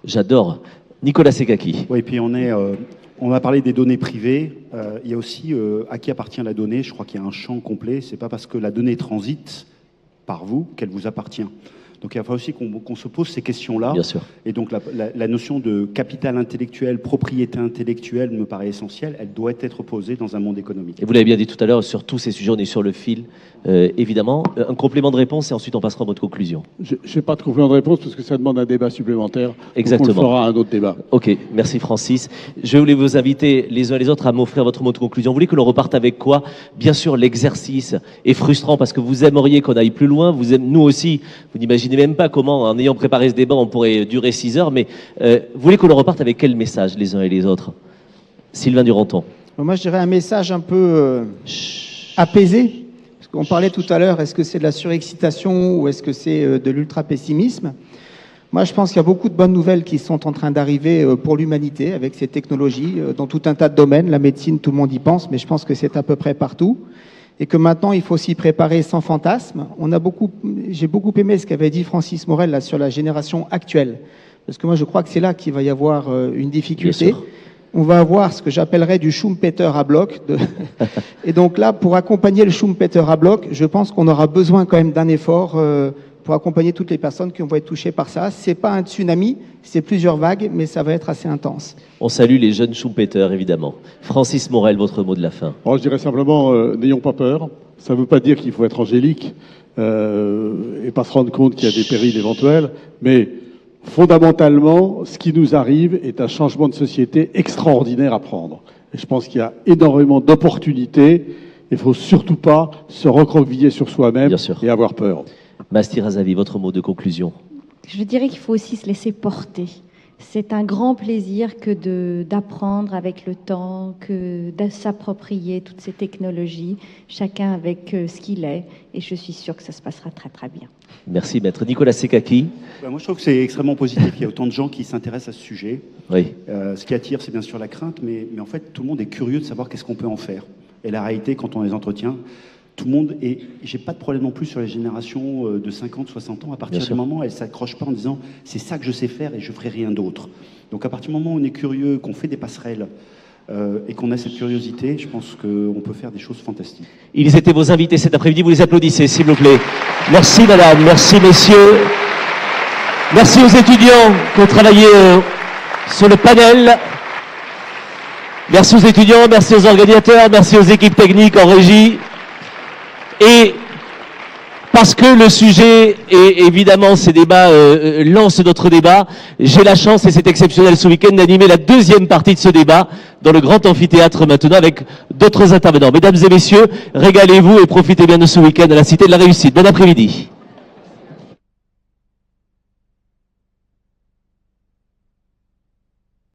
J'adore. Nicolas Sekaki. Oui, et puis on va parler des données privées. Il y a aussi à qui appartient la donnée. Je crois qu'il y a un champ complet. C'est pas parce que la donnée transite par vous qu'elle vous appartient. Donc il va falloir aussi qu'on se pose ces questions-là. Bien sûr. Et donc la notion de capital intellectuel, propriété intellectuelle me paraît essentielle. Elle doit être posée dans un monde économique. Et vous l'avez bien dit tout à l'heure, sur tous ces sujets, on est sur le fil, évidemment. Un complément de réponse et ensuite on passera à votre conclusion. Je n'ai pas de complément de réponse parce que ça demande un débat supplémentaire. Exactement. Donc on le fera un autre débat. Ok, merci Francis. Je voulais vous inviter les uns et les autres à m'offrir votre mot de conclusion. Vous voulez que l'on reparte avec quoi? Bien sûr, l'exercice est frustrant parce que vous aimeriez qu'on aille plus loin. Nous aussi, vous n'imaginez même pas comment, en ayant préparé ce débat, on pourrait durer 6 heures. Mais vous voulez que l'on reparte avec quel message les uns et les autres? Sylvain Duranton. Moi, je dirais un message un peu apaisé. Parce qu'on parlait tout à l'heure, est-ce que c'est de la surexcitation ou est-ce que c'est de l'ultra-pessimisme? Moi, je pense qu'il y a beaucoup de bonnes nouvelles qui sont en train d'arriver pour l'humanité avec ces technologies dans tout un tas de domaines. La médecine, tout le monde y pense, mais je pense que c'est à peu près partout. Et que maintenant, il faut s'y préparer sans fantasme. J'ai beaucoup aimé ce qu'avait dit Francis Morel là, sur la génération actuelle. Parce que moi, je crois que c'est là qu'il va y avoir une difficulté. On va avoir ce que j'appellerais du Schumpeter à bloc. Et donc là, pour accompagner le Schumpeter à bloc, je pense qu'on aura besoin quand même d'un effort pour accompagner toutes les personnes qui vont être touchées par ça. C'est pas un tsunami, c'est plusieurs vagues, mais ça va être assez intense. On salue les jeunes Schumpeter, évidemment. Francis Morel, votre mot de la fin. Alors, je dirais simplement, n'ayons pas peur. Ça ne veut pas dire qu'il faut être angélique et pas se rendre compte qu'il y a des périls éventuels, mais fondamentalement, ce qui nous arrive est un changement de société extraordinaire à prendre. Et je pense qu'il y a énormément d'opportunités. Il ne faut surtout pas se recroqueviller sur soi-même et avoir peur. Masty Razavi, votre mot de conclusion. Je dirais qu'il faut aussi se laisser porter. C'est un grand plaisir que d'apprendre avec le temps, que de s'approprier toutes ces technologies, chacun avec ce qu'il est. Et je suis sûre que ça se passera très très bien. Merci maître. Nicolas Sekaki. Moi je trouve que c'est extrêmement positif qu'il y a autant de gens qui s'intéressent à ce sujet. Oui. Ce qui attire, c'est bien sûr la crainte, mais en fait tout le monde est curieux de savoir qu'est-ce qu'on peut en faire. Et la réalité, quand on les entretient, tout le monde, et j'ai pas de problème non plus sur les générations de 50, 60 ans, à partir du moment où elles ne s'accrochent pas en disant c'est ça que je sais faire et je ferai rien d'autre. Donc à partir du moment où on est curieux, qu'on fait des passerelles et qu'on a cette curiosité, je pense qu'on peut faire des choses fantastiques. Ils étaient vos invités cet après-midi, vous les applaudissez s'il vous plaît. Merci madame, merci messieurs. Merci aux étudiants qui ont travaillé sur le panel. Merci aux étudiants, merci aux organisateurs, merci aux équipes techniques en régie. Et parce que le sujet, et évidemment ces débats lancent d'autres débats, j'ai la chance, et c'est exceptionnel ce week-end, d'animer la deuxième partie de ce débat dans le grand amphithéâtre maintenant avec d'autres intervenants. Mesdames et messieurs, régalez-vous et profitez bien de ce week-end à la Cité de la Réussite. Bon après-midi.